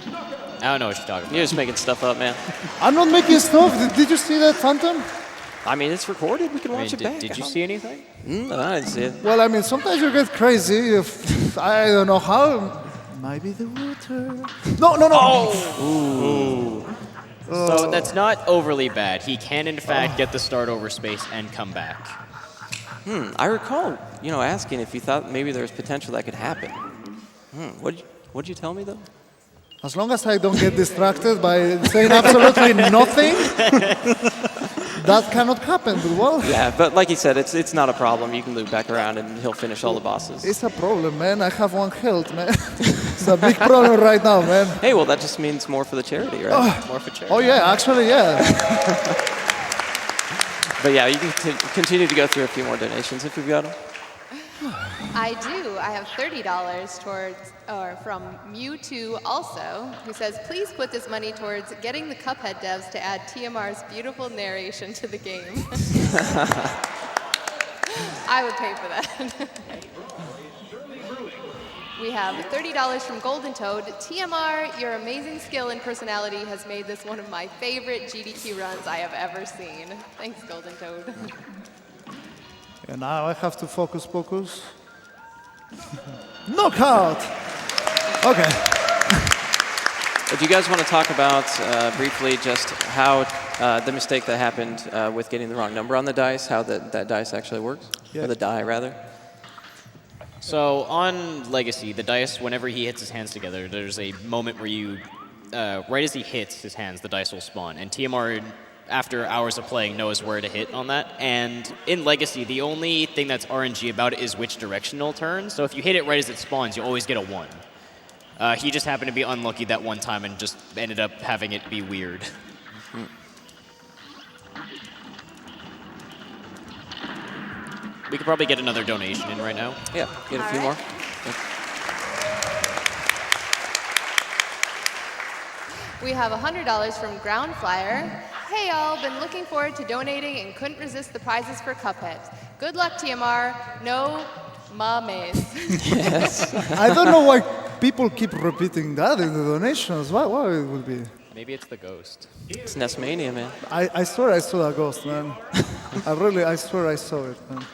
I don't know what you're talking about. You're just making stuff up, man. I'm not making stuff. Did you see that Phantom? I mean, it's recorded. We can watch it back. Did you see anything? I didn't see it. Well, I mean, sometimes you get crazy. If, I don't know how. Might be the water. No. So that's not overly bad. He can, in fact, get the start over space and come back. I recall, asking if you thought maybe there was potential that could happen. What'd you tell me, though? As long as I don't get distracted by saying absolutely nothing, that cannot happen, but well, Yeah, but like he said, it's not a problem. You can loop back around and he'll finish all the bosses. it's a problem, man. I have 1 health, man. It's a big problem right now, man. Hey, well, that just means more for the charity, right? More for charity. Oh yeah, actually, yeah. But yeah, you can continue to go through a few more donations if you've got them. I do. I have $30 from Mewtwo also, who says, please put this money towards getting the Cuphead devs to add TMR's beautiful narration to the game. I would pay for that. We have $30 from Golden Toad. TMR, your amazing skill and personality has made this one of my favorite GDQ runs I have ever seen. Thanks, Golden Toad. And now I have to focus. Knockout! Okay. Do you guys want to talk about briefly just how the mistake that happened with getting the wrong number on the dice, how that dice actually works? Yeah. Or the die, rather? So on Legacy, the dice, whenever he hits his hands together, there's a moment where you, right as he hits his hands, the dice will spawn. And TMR, after hours of playing, knows where to hit on that. And in Legacy, the only thing that's RNG about it is which direction it'll turn. So if you hit it right as it spawns, you always get a 1. He just happened to be unlucky that one time and just ended up having it be weird. We could probably get another donation in right now. Yeah, get a All few right. more. We have $100 from Ground Flyer. Hey y'all, been looking forward to donating and couldn't resist the prizes for Cuphead. Good luck, TMR. No mames. I don't know why people keep repeating that in the donations. Why it would be? Maybe it's the ghost. It's Nesmania, man. I swear I saw a ghost, man. I swear I saw it, man.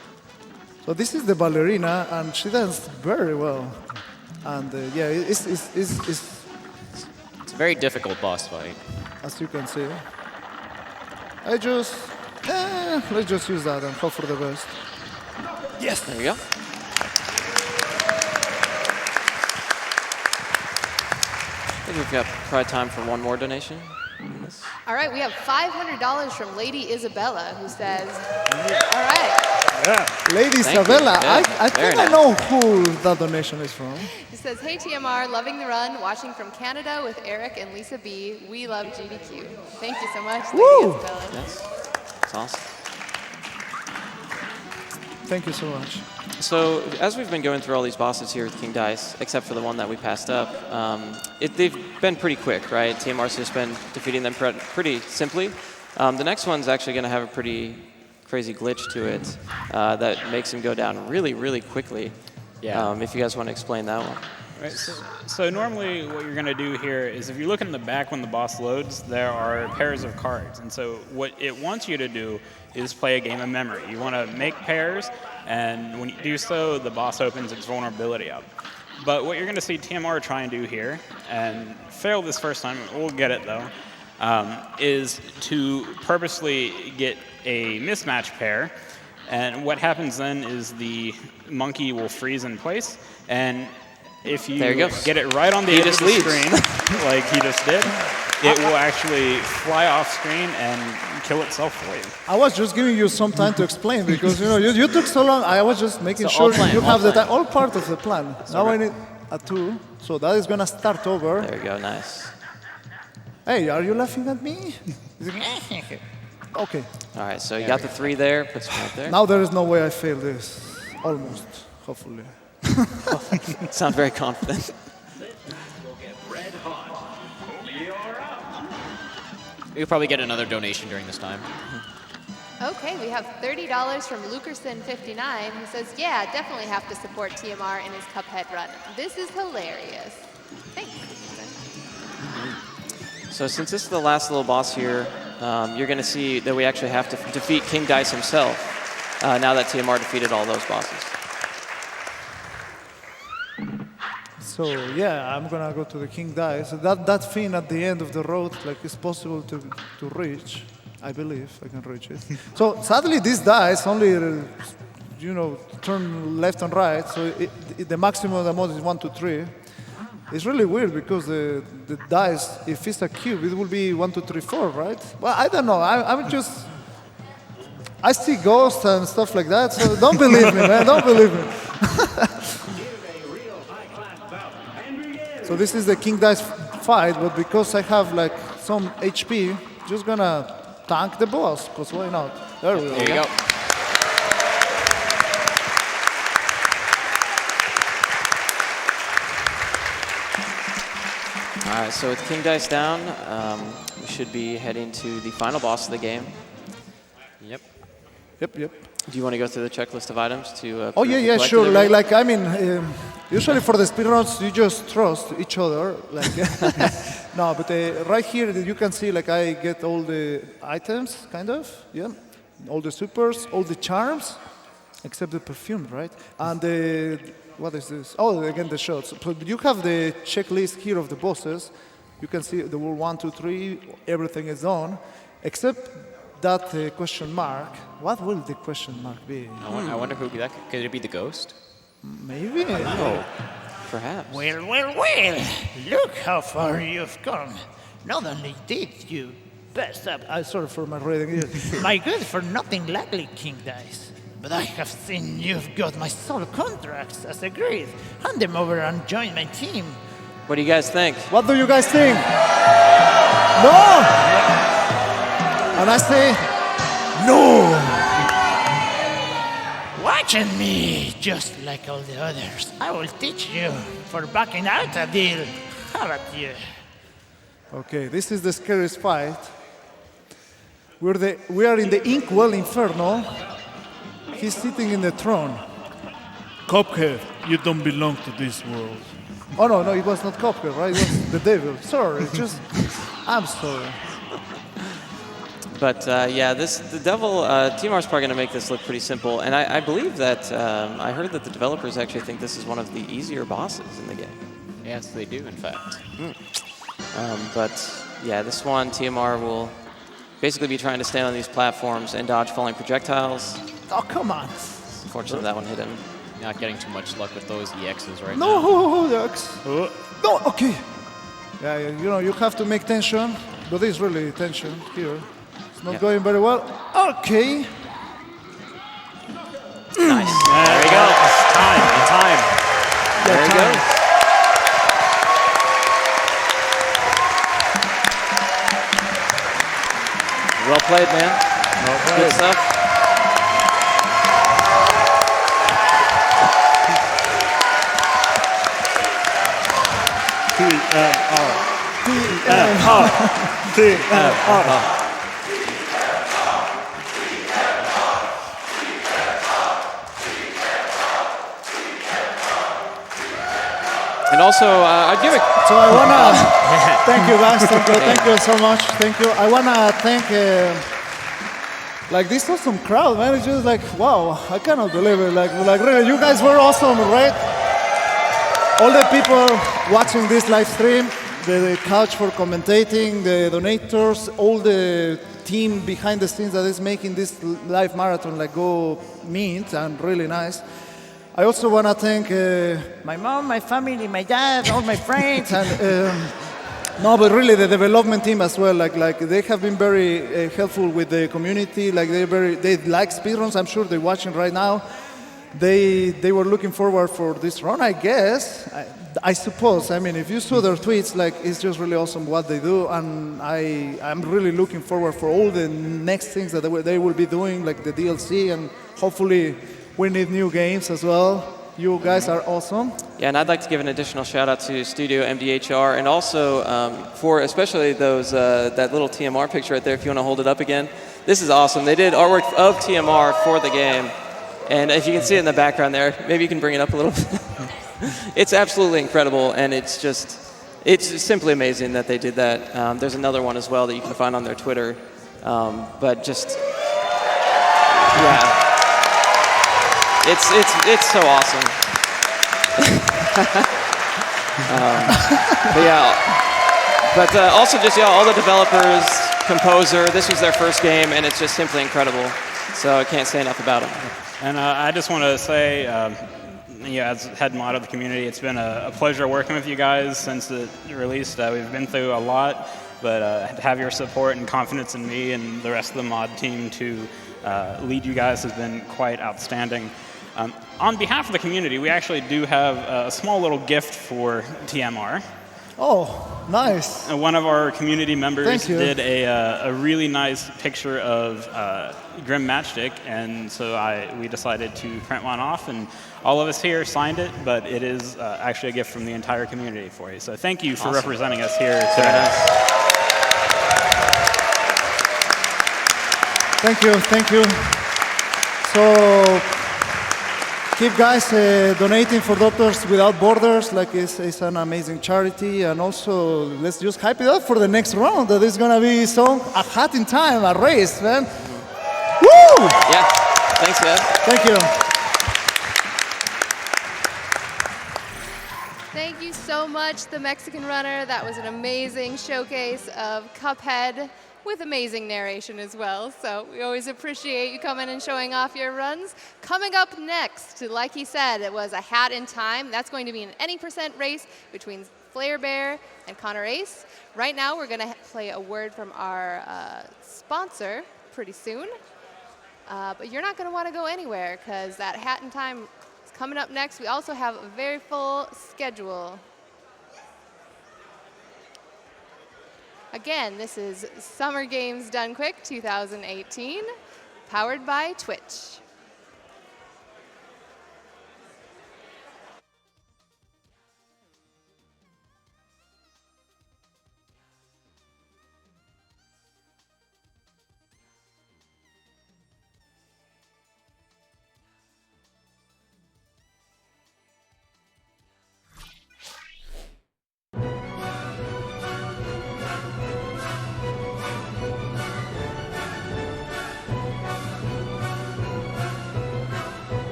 So this is the ballerina, and she danced very well. And yeah, it's It's a very difficult boss fight. as you can see. Let's just use that and hope for the best. Yes. There we go. I think we've got probably time for one more donation. All right, we have $500 from Lady Isabella, who says, all right. Lady Thank you. Isabella, Yeah, I very think I nice. know who that donation is from. He says, hey TMR, loving the run, watching from Canada with Eric and Lisa B. We love GDQ. Thank you so much, Lady Woo! Isabella. Yes. That's awesome. Thank you so much. So as we've been going through all these bosses here with King Dice, except for the one that we passed up, they've been pretty quick, right? TMR's just been defeating them pretty simply. The next one's actually going to have a pretty crazy glitch to it that makes him go down really, really quickly. Yeah. If you guys want to explain that one. Right, so normally what you're going to do here is if you look in the back when the boss loads, there are pairs of cards. And so what it wants you to do is play a game of memory. You want to make pairs, and when you do so, the boss opens its vulnerability up. But what you're going to see TMR try and do here, and fail this first time, we'll get it though, is to purposely get a mismatch pair. And what happens then is the monkey will freeze in place, and if you There he goes. get it right on the He edge of just the leaves. screen, like he just did, it will actually fly off screen and kill itself for you. I was just giving you some time to explain because you took so long. I was just making So all sure plan, you all have the plan. time, all part of the plan. Now I need a 2, so that is gonna start over. There we go. Nice. Hey, are you laughing at me? Okay. All right. So you got the 3 there. Puts him right there. Now there is no way I fail this. Almost, hopefully. Sound very confident. We'll probably get another donation during this time. Okay, we have $30 from Lukerson59, who says, yeah, definitely have to support TMR in his Cuphead run. This is hilarious. Thanks. So since this is the last little boss here, you're going to see that we actually have to defeat King Dice himself now that TMR defeated all those bosses. So yeah, I'm gonna go to the King Dice. So that thing at the end of the road, like, it's possible to reach. I believe I can reach it. So sadly, these dice only, turn left and right. So the maximum amount is 1, 2, 3. It's really weird because the dice, if it's a cube, it will be 1, 2, 3, 4, right? Well, I don't know. I'm just I see ghosts and stuff like that, so don't believe me, man. Don't believe me. So this is the King Dice fight, but because I have like some HP, just gonna tank the boss, because why not? There we go. There you go. All right, so with King Dice down, we should be heading to the final boss of the game. Yep. Yep. Do you want to go through the checklist of items to? Oh prove yeah, you yeah, collected sure. everything? Like I mean, usually for the speedruns, you just trust each other. Like no, but right here you can see like I get all the items, kind of. Yeah, all the supers, all the charms, except the perfume, right? And the what is this? Oh, again the shots. But you have the checklist here of the bosses. You can see the wall 1, 2, 3. Everything is on, except that question mark. What will the question mark be? I wonder who that could it be the ghost? Maybe. Oh. Perhaps. Well, look how far you've come. Not only did you best up I'm sorry for my reading here. my good-for-nothing likely King Dice, but I have seen you've got my soul contracts as agreed. Hand them over and join my team. What do you guys think? What do you guys think? No! And I say, no! Watching me, just like all the others. I will teach you for backing out a deal. How about you? Okay, this is the scariest fight. We are in the Inkwell Inferno. He's sitting in the throne. Cuphead, you don't belong to this world. Oh no, it was not Cuphead, right? It was the devil. Sorry, I'm sorry. But yeah, the devil, TMR's probably going to make this look pretty simple. And I believe that, I heard that the developers actually think this is one of the easier bosses in the game. Yes, they do, in fact. But yeah, this one, TMR will basically be trying to stand on these platforms and dodge falling projectiles. Oh, come on. Unfortunately, that one hit him. Not getting too much luck with those EXs right No, now. Dax. No, okay. Yeah, you know, you have to make tension, but there's really tension here. It's not going very well. Okay. Nice. There we go. It's time. There he goes. Well played, man. Good stuff. And also, I'd give it. So I wanna thank you guys. Thank you so much. Thank you. I wanna thank like this awesome crowd, man. It's just like wow, I cannot believe it. Like really, you guys were awesome, right? All the people watching this live stream, the couch for commentating, the donators, all the team behind the scenes that is making this live marathon like go mint and really nice. I also want to thank My mom, my family, my dad, all my friends. and no, but really the development team as well. Like they have been very helpful with the community. Like they like speedruns. I'm sure they're watching right now. They were looking forward for this run, I guess. I suppose. I mean, if you saw their tweets, like it's just really awesome what they do, and I'm really looking forward for all the next things that they will be doing, like the DLC, and hopefully we need new games as well. You guys are awesome. Yeah, and I'd like to give an additional shout out to Studio MDHR, and also for especially those that little TMR picture right there. If you want to hold it up again, this is awesome. They did artwork of TMR for the game, and if you can see it in the background there, maybe you can bring it up a little bit. It's absolutely incredible, and it's simply amazing that they did that. There's another one as well that you can find on their Twitter, but just yeah. It's so awesome. But also just all the developers, composer. This was their first game, and it's just simply incredible. So I can't say enough about it. And I just want to say, as head mod of the community, it's been a pleasure working with you guys since it released. We've been through a lot, but to have your support and confidence in me and the rest of the mod team to lead you guys has been quite outstanding. On behalf of the community, we actually do have a small little gift for TMR. Oh, nice. One of our community members Thank you. did a really nice picture of Grim Matchstick, and so we decided to print one off, and all of us here signed it, but it is actually a gift from the entire community for you. So thank you for representing us here today. Thank you, thank you. So keep guys donating for Doctors Without Borders, like it's an amazing charity, and also let's just hype it up for the next round. That is gonna be a hat in time, a race, man. Woo! Yeah, thanks, Ed. Thank you. Thank you so much, the Mexican Runner. That was an amazing showcase of Cuphead with amazing narration as well. So we always appreciate you coming and showing off your runs. Coming up next, like he said, it was a hat in time. That's going to be an any % race between Flair Bear and Connor Ace. Right now, we're going to play a word from our sponsor pretty soon. But you're not going to want to go anywhere because that hat in time is coming up next. We also have a very full schedule. Again, this is Summer Games Done Quick 2018, powered by Twitch.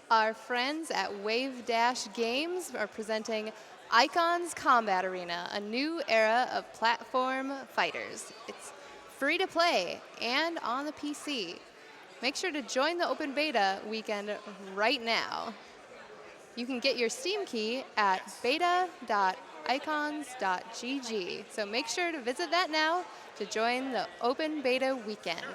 Our friends at Wave Dash Games are presenting Icons Combat Arena, a new era of platform fighters. It's free to play and on the PC. Make sure to join the open beta weekend right now. You can get your Steam key at beta.icons.gg. So make sure to visit that now to join the open beta weekend.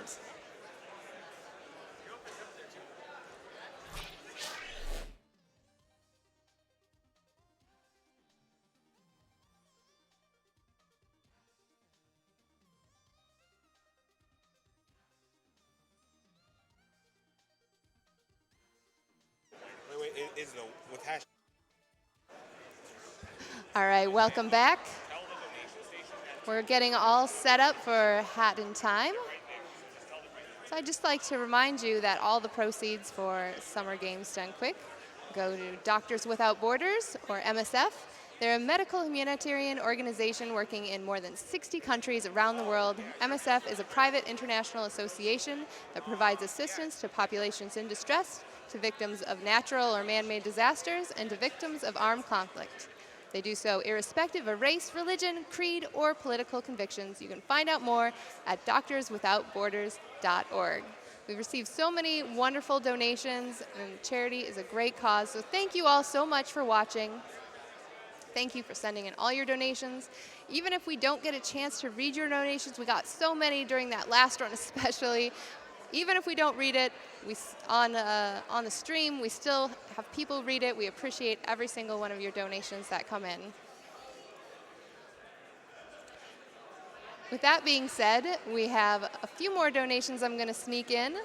All right, welcome back. We're getting all set up for Hat in Time. So I'd just like to remind you that all the proceeds for Summer Games Done Quick go to Doctors Without Borders, or MSF. They're a medical humanitarian organization working in more than 60 countries around the world. MSF is a private international association that provides assistance to populations in distress, to victims of natural or man-made disasters, and to victims of armed conflict. They do so irrespective of race, religion, creed, or political convictions. You can find out more at doctorswithoutborders.org. We've received so many wonderful donations, and charity is a great cause. So thank you all so much for watching. Thank you for sending in all your donations. Even if we don't get a chance to read your donations, we got so many during that last run especially. Even if we don't read it, on the stream, we still have people read it. We appreciate every single one of your donations that come in. With that being said, we have a few more donations I'm going to sneak in.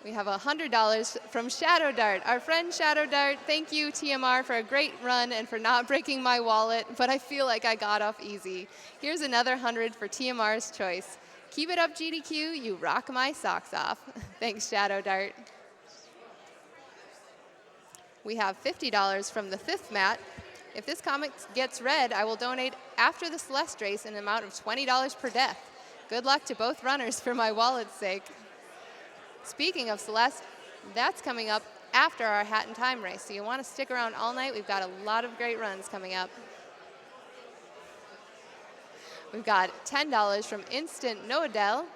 We have $100 from Shadow Dart. Our friend Shadow Dart, thank you, TMR, for a great run and for not breaking my wallet, but I feel like I got off easy. Here's another 100 for TMR's choice. Keep it up, GDQ, you rock my socks off. Thanks, Shadow Dart. We have $50 from the fifth mat. If this comic gets read, I will donate after the Celeste race an amount of $20 per death. Good luck to both runners for my wallet's sake. Speaking of Celeste, that's coming up after our Hat in Time race, so you want to stick around all night. We've got a lot of great runs coming up. We've got $10 from Instant Noadell.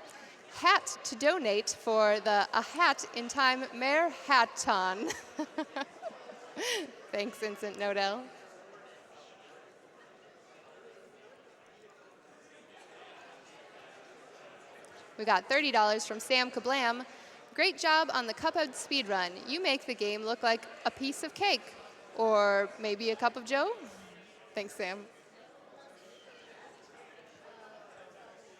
Hat to donate for the A Hat in Time Mare Hat-ton. Thanks, Instant Noadell. We got $30 from Sam Kablam. Great job on the Cuphead speedrun. You make the game look like a piece of cake, or maybe a cup of joe. Thanks, Sam.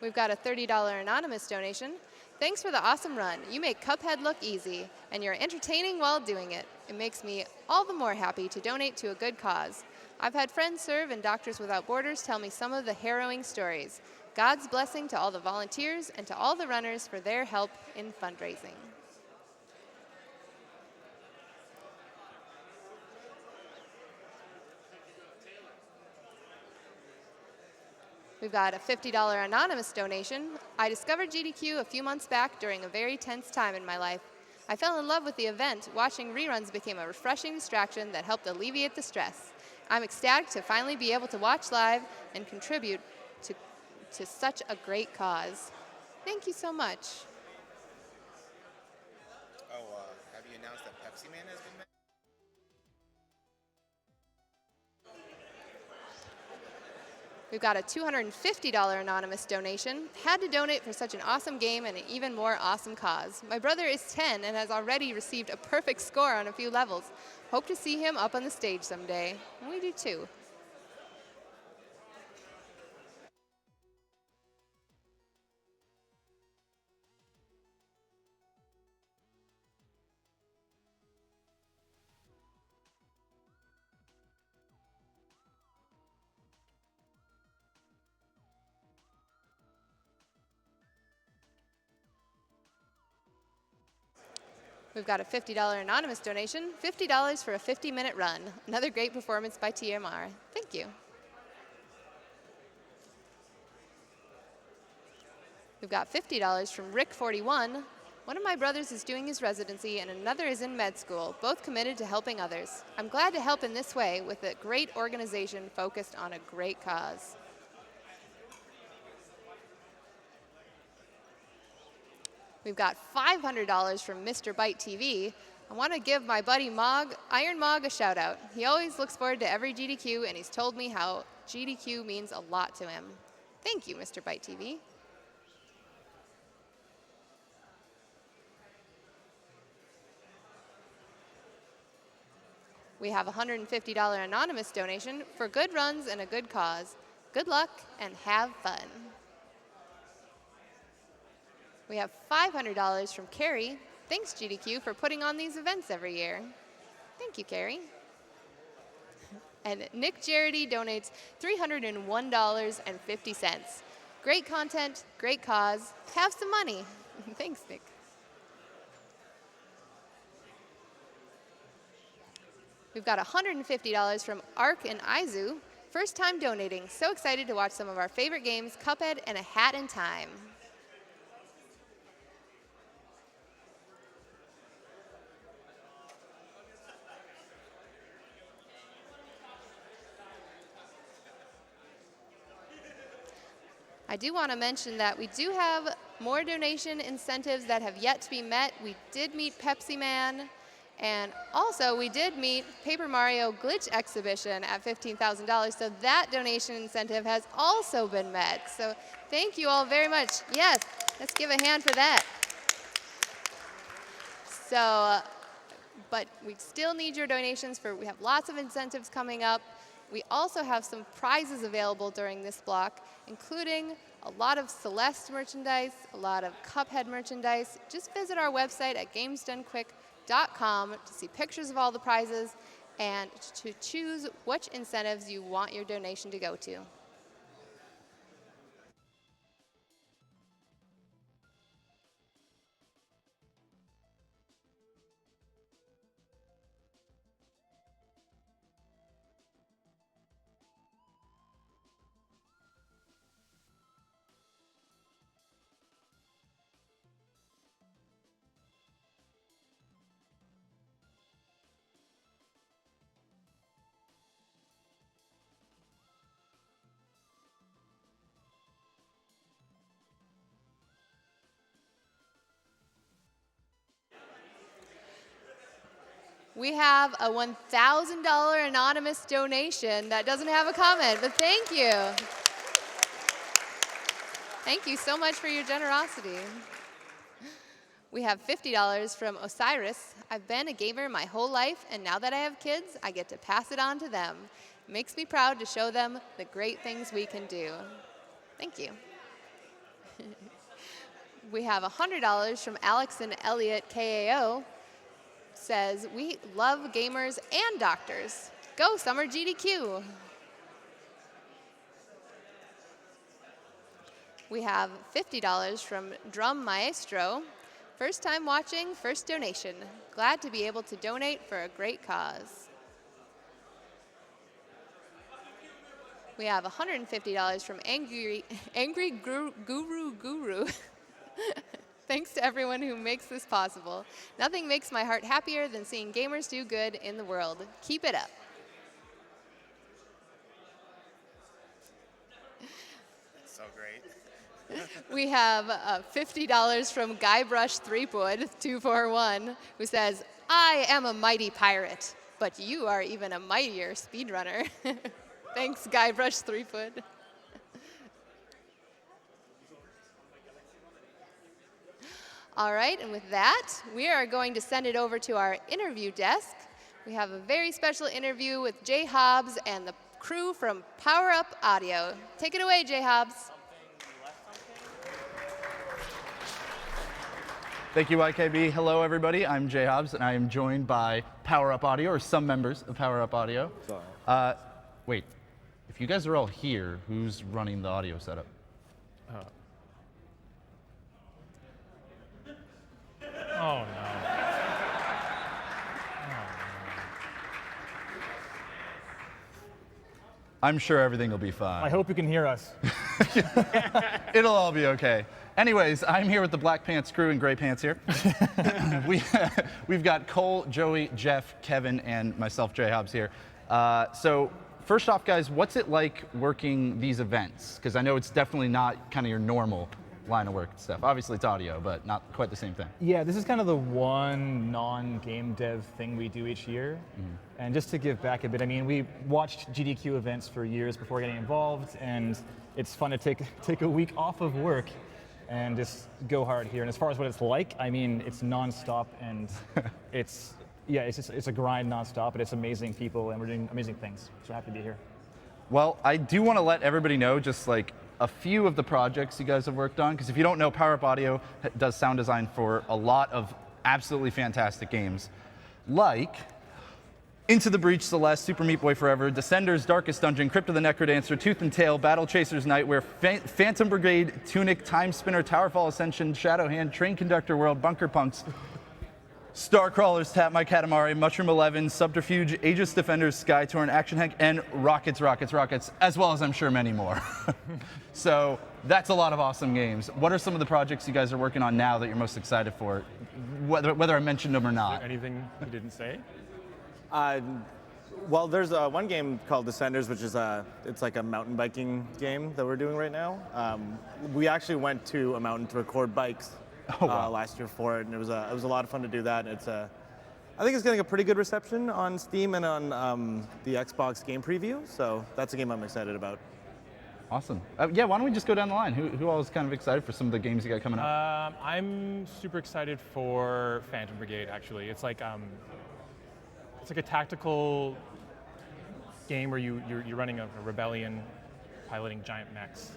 We've got a $30 anonymous donation. Thanks for the awesome run. You make Cuphead look easy, and you're entertaining while doing it. It makes me all the more happy to donate to a good cause. I've had friends serve, and Doctors Without Borders tell me some of the harrowing stories. God's blessing to all the volunteers and to all the runners for their help in fundraising. We've got a $50 anonymous donation. I discovered GDQ a few months back during a very tense time in my life. I fell in love with the event. Watching reruns became a refreshing distraction that helped alleviate the stress. I'm ecstatic to finally be able to watch live and contribute to such a great cause. Thank you so much. Oh, have you announced that Pepsi Man has been met? We've got a $250 anonymous donation. Had to donate for such an awesome game and an even more awesome cause. My brother is 10 and has already received a perfect score on a few levels. Hope to see him up on the stage someday. And we do too. We've got a $50 anonymous donation, $50 for a 50-minute run. Another great performance by TMR. Thank you. We've got $50 from Rick41. One of my brothers is doing his residency and another is in med school, both committed to helping others. I'm glad to help in this way with a great organization focused on a great cause. We've got $500 from Mr. Byte TV. I want to give my buddy Mog, Iron Mog, a shout out. He always looks forward to every GDQ, and he's told me how GDQ means a lot to him. Thank you, Mr. Byte TV. We have a $150 anonymous donation for good runs and a good cause. Good luck and have fun. We have $500 from Carrie. Thanks, GDQ, for putting on these events every year. Thank you, Carrie. And Nick Jarity donates $301.50. Great content, great cause. Have some money. Thanks, Nick. We've got $150 from Ark and Izu. First time donating. So excited to watch some of our favorite games, Cuphead and A Hat in Time. I do want to mention that we do have more donation incentives that have yet to be met. We did meet Pepsi Man, and also we did meet Paper Mario Glitch Exhibition at $15,000, so that donation incentive has also been met. So thank you all very much. Yes, let's give a hand for that. So, but we still need your donations we have lots of incentives coming up. We also have some prizes available during this block, including a lot of Celeste merchandise, a lot of Cuphead merchandise. Just visit our website at gamesdonequick.com to see pictures of all the prizes and to choose which incentives you want your donation to go to. We have a $1,000 anonymous donation that doesn't have a comment, but thank you. Thank you so much for your generosity. We have $50 from Osiris. I've been a gamer my whole life, and now that I have kids, I get to pass it on to them. It makes me proud to show them the great things we can do. Thank you. We have $100 from Alex and Elliot KAO. Says, we love gamers and doctors. Go Summer GDQ. We have $50 from Drum Maestro. First time watching, first donation. Glad to be able to donate for a great cause. We have $150 from Angry Guru. Thanks to everyone who makes this possible. Nothing makes my heart happier than seeing gamers do good in the world. Keep it up. So great. We have $50 from Guybrush Threepwood 241, who says, I am a mighty pirate, but you are even a mightier speedrunner. Thanks, Guybrush Threepwood. All right, and with that, we are going to send it over to our interview desk. We have a very special interview with Jay Hobbs and the crew from Power Up Audio. Take it away, Jay Hobbs. Thank you, YKB. Hello, everybody. I'm Jay Hobbs, and I am joined by Power Up Audio, or some members of Power Up Audio. Wait, if you guys are all here, who's running the audio setup? Oh, no. I'm sure everything will be fine. I hope you can hear us. It'll all be okay. Anyways, I'm here with the Black Pants crew and Gray Pants here. We've got Cole, Joey, Jeff, Kevin, and myself, Jay Hobbs here. So first off, guys, what's it like working these events? Because I know it's definitely not kind of your normal line of work and stuff. Obviously, it's audio, but not quite the same thing. Yeah, this is kind of the one non-game dev thing we do each year. And just to give back a bit, I mean, we watched GDQ events for years before getting involved, and it's fun to take a week off of work and just go hard here. And as far as what it's like, I mean, it's nonstop, and it's a grind nonstop, but it's amazing people, and we're doing amazing things. So happy to be here. Well, I do want to let everybody know just like a few of the projects you guys have worked on, because if you don't know, Power Up Audio does sound design for a lot of absolutely fantastic games, like Into the Breach, Celeste, Super Meat Boy Forever, Descenders, Darkest Dungeon, Crypt of the Necrodancer, Tooth and Tail, Battle Chasers Nightmare, Phantom Brigade, Tunic, Time Spinner, Towerfall Ascension, Shadow Hand, Train Conductor World, Bunker Punks, Starcrawlers, Tap My Katamari, Mushroom 11, Subterfuge, Aegis Defenders, Skytorn, Action Hank, and Rockets, as well as I'm sure many more. So that's a lot of awesome games. What are some of the projects you guys are working on now that you're most excited for, whether I mentioned them or not? Anything you didn't say? Well, there's one game called Descenders, which is it's like a mountain biking game that we're doing right now. We actually went to a mountain to record bikes last year for it, and it was a lot of fun to do that. And I think it's getting a pretty good reception on Steam and on the Xbox Game Preview. So that's a game I'm excited about. Awesome. Yeah, why don't we just go down the line? Who all is kind of excited for some of the games you got coming up? I'm super excited for Phantom Brigade, actually. It's like a tactical game where you're running a rebellion, piloting giant mechs,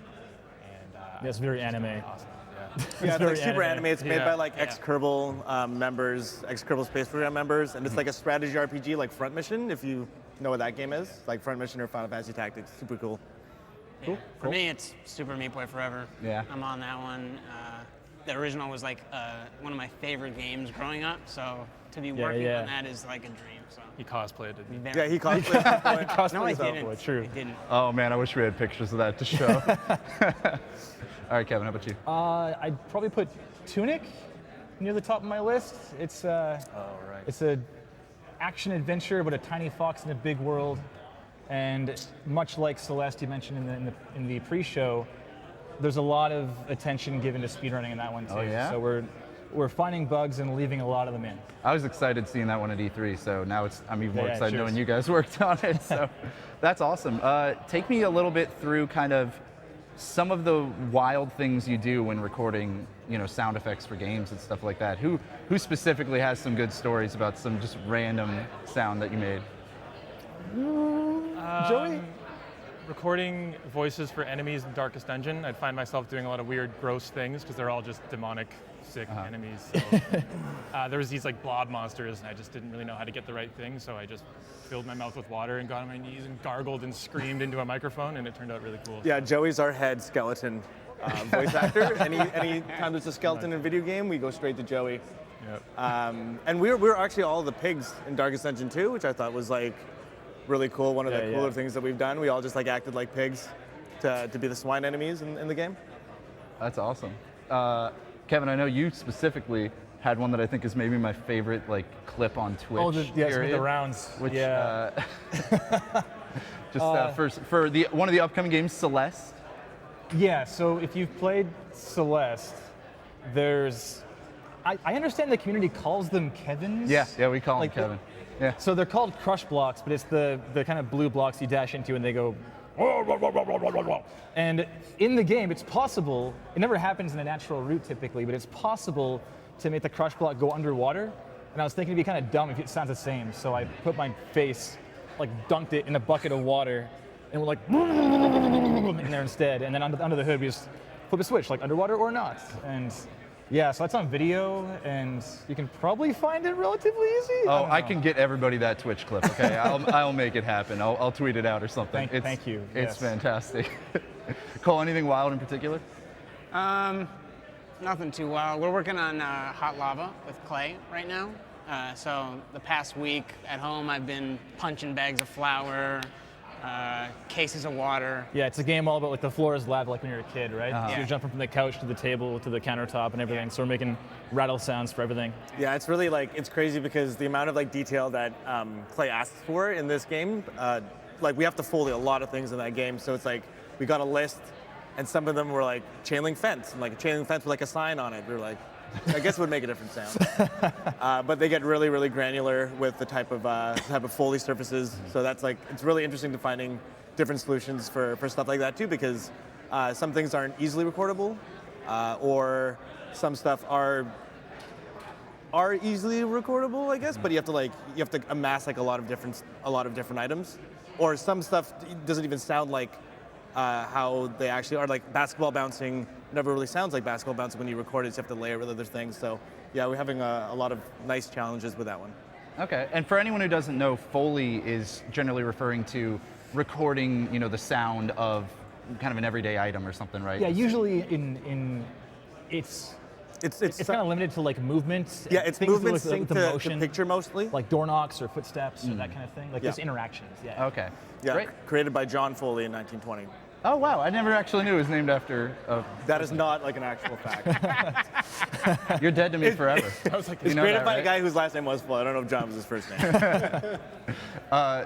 and That's very it's just anime. Awesome. Yeah. Yeah, it's like super anime. It's made by like Yeah. ex-Kerbal members, ex-Kerbal Space Program members, and it's like a strategy RPG like Front Mission, if you know what that game is. Like Front Mission or Final Fantasy Tactics. Super cool. Cool. For me, it's Super Meat Boy Forever. Yeah. I'm on that one. The original was like one of my favorite games growing up, so to be working on that is like a dream. So He cosplayed it. Yeah, he cosplayed. no, I Boy, didn't. true. I didn't. Oh man, I wish we had pictures of that to show. All right, Kevin, how about you? I'd probably put Tunic near the top of my list. It's it's a action adventure, but a tiny fox in a big world. And much like Celeste, you mentioned in the pre-show, there's a lot of attention given to speedrunning in that one too. Oh, yeah? So we're finding bugs and leaving a lot of them in. I was excited seeing that one at E3, so now I'm even more Yeah, excited cheers. knowing you guys worked on it. So that's awesome. Take me a little bit through kind of some of the wild things you do when recording, sound effects for games and stuff like that. Who specifically has some good stories about some just random sound that you made? Joey? Recording voices for enemies in Darkest Dungeon, I'd find myself doing a lot of weird, gross things because they're all just demonic, sick enemies. So, there was these like blob monsters, and I just didn't really know how to get the right thing, so I just filled my mouth with water and got on my knees and gargled and screamed into a microphone, and it turned out really cool. Yeah, Joey's our head skeleton voice actor. Any time there's a skeleton in a video game, we go straight to Joey. Yep. And we were actually all the pigs in Darkest Dungeon 2, which I thought was like really cool. One of the cooler things that we've done. We all just like acted like pigs to be the swine enemies in the game. That's awesome. Kevin, I know you specifically had one that I think is maybe my favorite like clip on Twitch. Oh, the period, rounds. Which, Yeah. for one of the upcoming games, Celeste. Yeah, so if you've played Celeste, there's... I understand the community calls them Kevins. Yeah, we call them Kevin. Yeah. So they're called crush blocks, but it's the kind of blue blocks you dash into and they go... And in the game, it's possible, it never happens in a natural route typically, but it's possible to make the crush block go underwater. And I was thinking it'd be kind of dumb if it sounds the same, so I put my face, like dunked it in a bucket of water, and we're like in there instead. And then under the hood, we just flip a switch, like underwater or not. And yeah, so that's on video, and you can probably find it relatively easy. Oh, I can get everybody that Twitch clip. Okay, I'll make it happen. I'll tweet it out or something. Thank you. It's Yes. fantastic. Cole, anything wild in particular? Nothing too wild. We're working on Hot Lava with Clay right now. So the past week at home, I've been punching bags of flour, cases of water. Yeah, it's a game all about like the floor is lava, like when you're a kid, right? So Yeah. you're jumping from the couch to the table to the countertop and everything. So we're making rattle sounds for everything. Yeah, it's really like, it's crazy because the amount of like detail that Clay asks for in this game, like we have to Foley a lot of things in that game. So it's like, we got a list and some of them were like chain link fence, and like a chain link fence with like a sign on it. We were like, I guess it would make a different sound. But they get really, really granular with the type of Foley surfaces. So that's like, it's really interesting to finding different solutions for stuff like that too, because some things aren't easily recordable, or some stuff are easily recordable, I guess. But you have to amass like a lot of different items, or some stuff doesn't even sound like how they actually are. Like basketball bouncing never really sounds like basketball bouncing when you record it. So you have to layer with other things. So yeah, we're having a lot of nice challenges with that one. Okay, and for anyone who doesn't know, Foley is generally referring to recording, the sound of kind of an everyday item or something, right? Yeah, usually it's kind of limited to like movement. Yeah, it's things movement with synced the to motion, picture mostly. like door knocks or footsteps or that kind of thing. Like Yeah. just interactions. Yeah. Okay. Yeah, Great. created by John Foley in 1920. Oh wow, I never actually knew it was named after. That is not like an actual fact. You're dead to me forever. It's You know created that, by right? a guy whose last name was Foley. I don't know if John was his first name.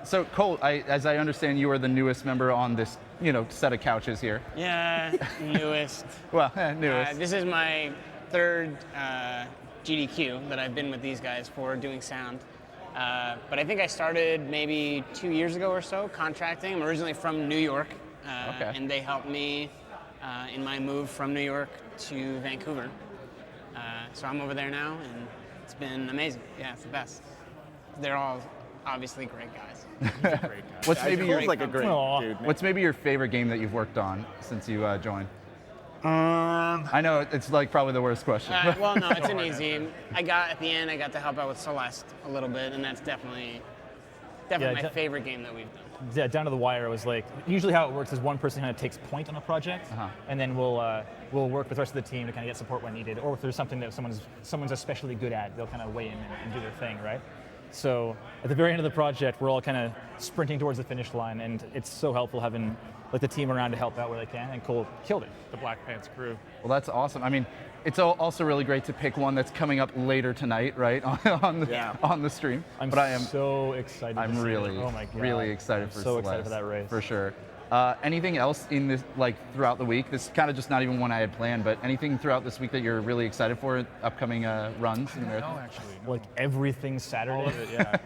So Cole, as I understand, you are the newest member on this, set of couches here. Yeah, newest. Well, newest. This is my third GDQ that I've been with these guys for doing sound. But I think I started maybe 2 years ago or so contracting. I'm originally from New York, and they helped me in my move from New York to Vancouver. So I'm over there now, and it's been amazing. Yeah, it's the best. They're all obviously great guys. What's maybe your like a great dude. Man. What's maybe your favorite game that you've worked on since you joined? I know it's like probably the worst question. Well, no, it's an easy. At the end, I got to help out with Celeste a little bit, and that's definitely my favorite game that we've done. Yeah, down to the wire. It was like usually how it works is one person kind of takes point on a project, and then we'll work with the rest of the team to kind of get support when needed, or if there's something that someone's especially good at, they'll kind of weigh in and do their thing, right? So at the very end of the project, we're all kind of sprinting towards the finish line, and it's so helpful having like the team around to help out where they can, and Cole killed it. The Black Pants crew. Well, that's awesome. I mean, it's also really great to pick one that's coming up later tonight, right, on the stream. I am so excited. I'm really, oh my God. really excited for so Celeste, excited for that race. for sure. Anything else in this, like throughout the week? This is kind of just not even one I had planned, but anything throughout this week that you're really excited for, upcoming runs in the marathon? No, actually. No. Like everything Saturday. All of it, yeah.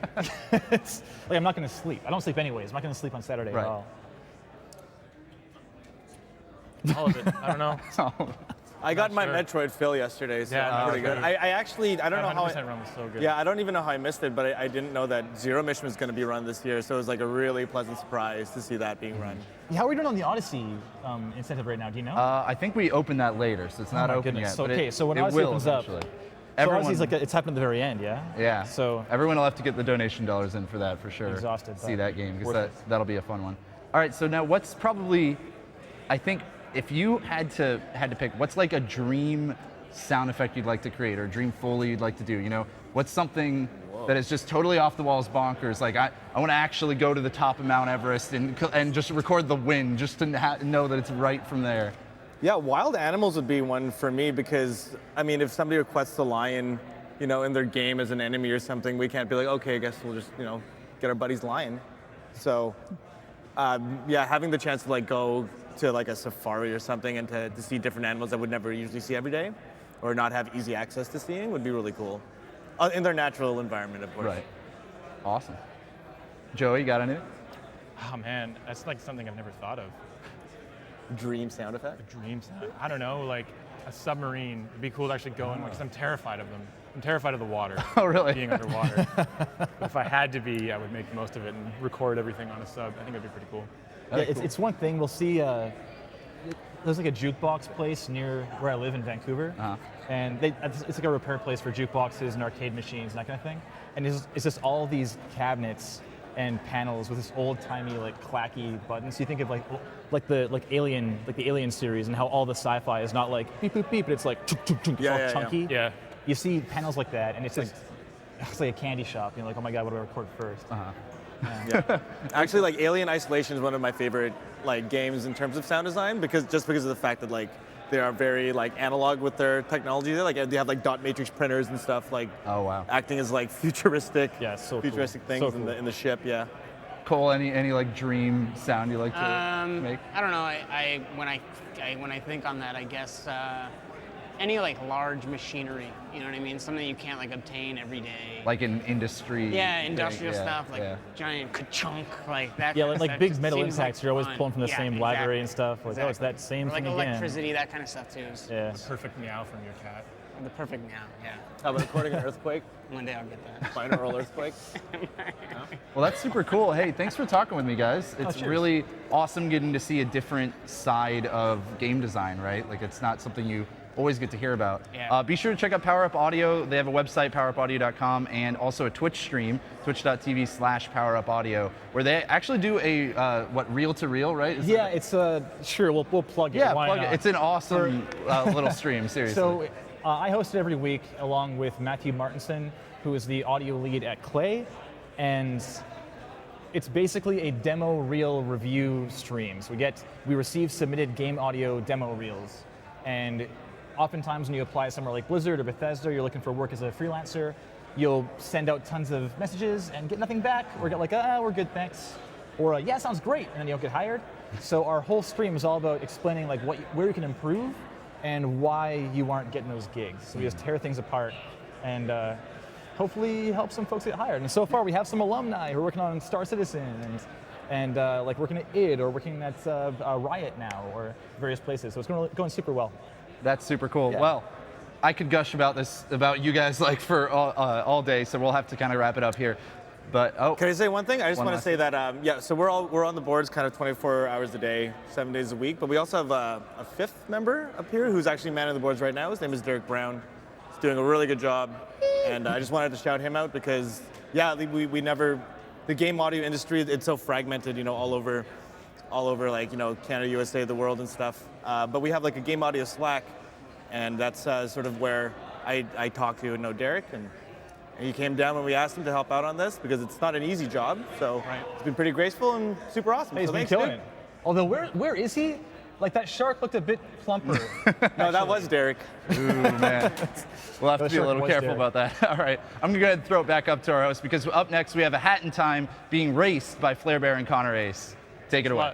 It's, like I'm not going to sleep. I don't sleep anyways. I'm not going to sleep on Saturday at all. All of it. I don't know. I got my Metroid fill yesterday, so I'm pretty good. I don't know how. Run was so good. Yeah, I don't even know how I missed it, but I didn't know that Zero Mission was going to be run this year, so it was like a really pleasant surprise to see that being run. How are we doing on the Odyssey incentive right now? Do you know? I think we open that later, so it's not open yet. So, but so when it Odyssey will opens eventually. up, so Odyssey's like it's happened at the very end, yeah. Yeah. So everyone will have to get the donation dollars in for that for sure. Exhausted. See that game because that'll be a fun one. All right, so now what's probably, I think, if you had to pick, what's like a dream sound effect you'd like to create or a dream Foley you'd like to do? You know, what's something that is just totally off the walls bonkers? Like I want to actually go to the top of Mount Everest and just record the wind just to know that it's right from there. Yeah, wild animals would be one for me because, I mean, if somebody requests a lion, you know, in their game as an enemy or something, we can't be like, okay, I guess we'll just, you know, get our buddy's lion. So, yeah, having the chance to like go to like a safari or something and to see different animals that would never usually see every day or not have easy access to seeing would be really cool. In their natural environment, of course. Right. Awesome. Joey, you got anything? Oh man, that's like something I've never thought of. Dream sound effect? A dream sound. I don't know, like a submarine. It'd be cool to actually go in because I'm terrified of them. I'm terrified of the water. Oh, really? Being underwater. If I had to be, I would make the most of it and record everything on a sub. I think it'd be pretty cool. Yeah, it's one thing. We'll see. There's like a jukebox place near where I live in Vancouver, and it's like a repair place for jukeboxes and arcade machines and that kind of thing. And it's just all these cabinets and panels with this old-timey like clacky buttons. So you think of like the Alien series and how all the sci-fi is not like beep boop beep, but it's like it's all chunky. Yeah. You see panels like that, and it's like a candy shop. You know, like oh my god, what do I record first? Yeah. Actually, like Alien Isolation is one of my favorite like games in terms of sound design because of the fact that like they are very like analog with their technology. They have like dot matrix printers and stuff like acting as like futuristic things in the ship. Yeah. Cole, any like dream sound you like to make? I don't know. When I think on that, I guess any like large machinery. You know what I mean? Something you can't like obtain every day. Like in industry. Yeah, industrial stuff like giant ka-chunk like that. Yeah, kind of like stuff big just metal seems impacts. Like you're always fun. pulling from the same library and stuff. Like oh, it's that same like thing again. electricity, that kind of stuff too. Yeah. The perfect meow from your cat. The perfect meow. Yeah. How about recording an earthquake? One day I'll get that. Binaural earthquake. Well, that's super cool. Hey, thanks for talking with me, guys. It's really awesome getting to see a different side of game design, right? Like it's not something you always get to hear about. Yeah. Be sure to check out Power Up Audio. They have a website, powerupaudio.com, and also a Twitch stream, twitch.tv/powerupaudio, where they actually do a reel-to-reel, right? It's sure we'll plug it. Yeah, Why plug not? it. It's an awesome little stream, seriously. So I host it every week along with Matthew Martinson, who is the audio lead at Clay, and it's basically a demo reel review stream. So we receive submitted game audio demo reels, and oftentimes when you apply somewhere like Blizzard or Bethesda, you're looking for work as a freelancer, you'll send out tons of messages and get nothing back, or get like, we're good, thanks. Or, yeah, sounds great, and then you don't get hired. So our whole stream is all about explaining like where you can improve and why you aren't getting those gigs. So we just tear things apart and hopefully help some folks get hired. And so far we have some alumni who are working on Star Citizen and like working at id or working at Riot now or various places. So it's going super well. That's super cool. Yeah. Well, I could gush about you guys like for all day, so we'll have to kind of wrap it up here. But can I say one thing? I just one want to last say that yeah. So we're on the boards kind of 24 hours a day, 7 days a week. But we also have a fifth member up here who's actually manning the boards right now. His name is Derek Brown. He's doing a really good job, and I just wanted to shout him out because yeah, we never the game audio industry. It's so fragmented, all over like Canada, USA, the world and stuff. But we have like a game audio Slack, and that's sort of where I talk to Derek and. And he came down when we asked him to help out on this because it's not an easy job. So it's been pretty graceful and super awesome. Hey, he's so been thanks, killing dude. it. Although, where is he? Like, that shark looked a bit plumper. No, that was Derek. Ooh, man. We'll have to be a little careful Derek. about that. All right. I'm going to go ahead and throw it back up to our host because up next we have a Hat in Time being raced by Flair Bear and Connor Ace. Take it away.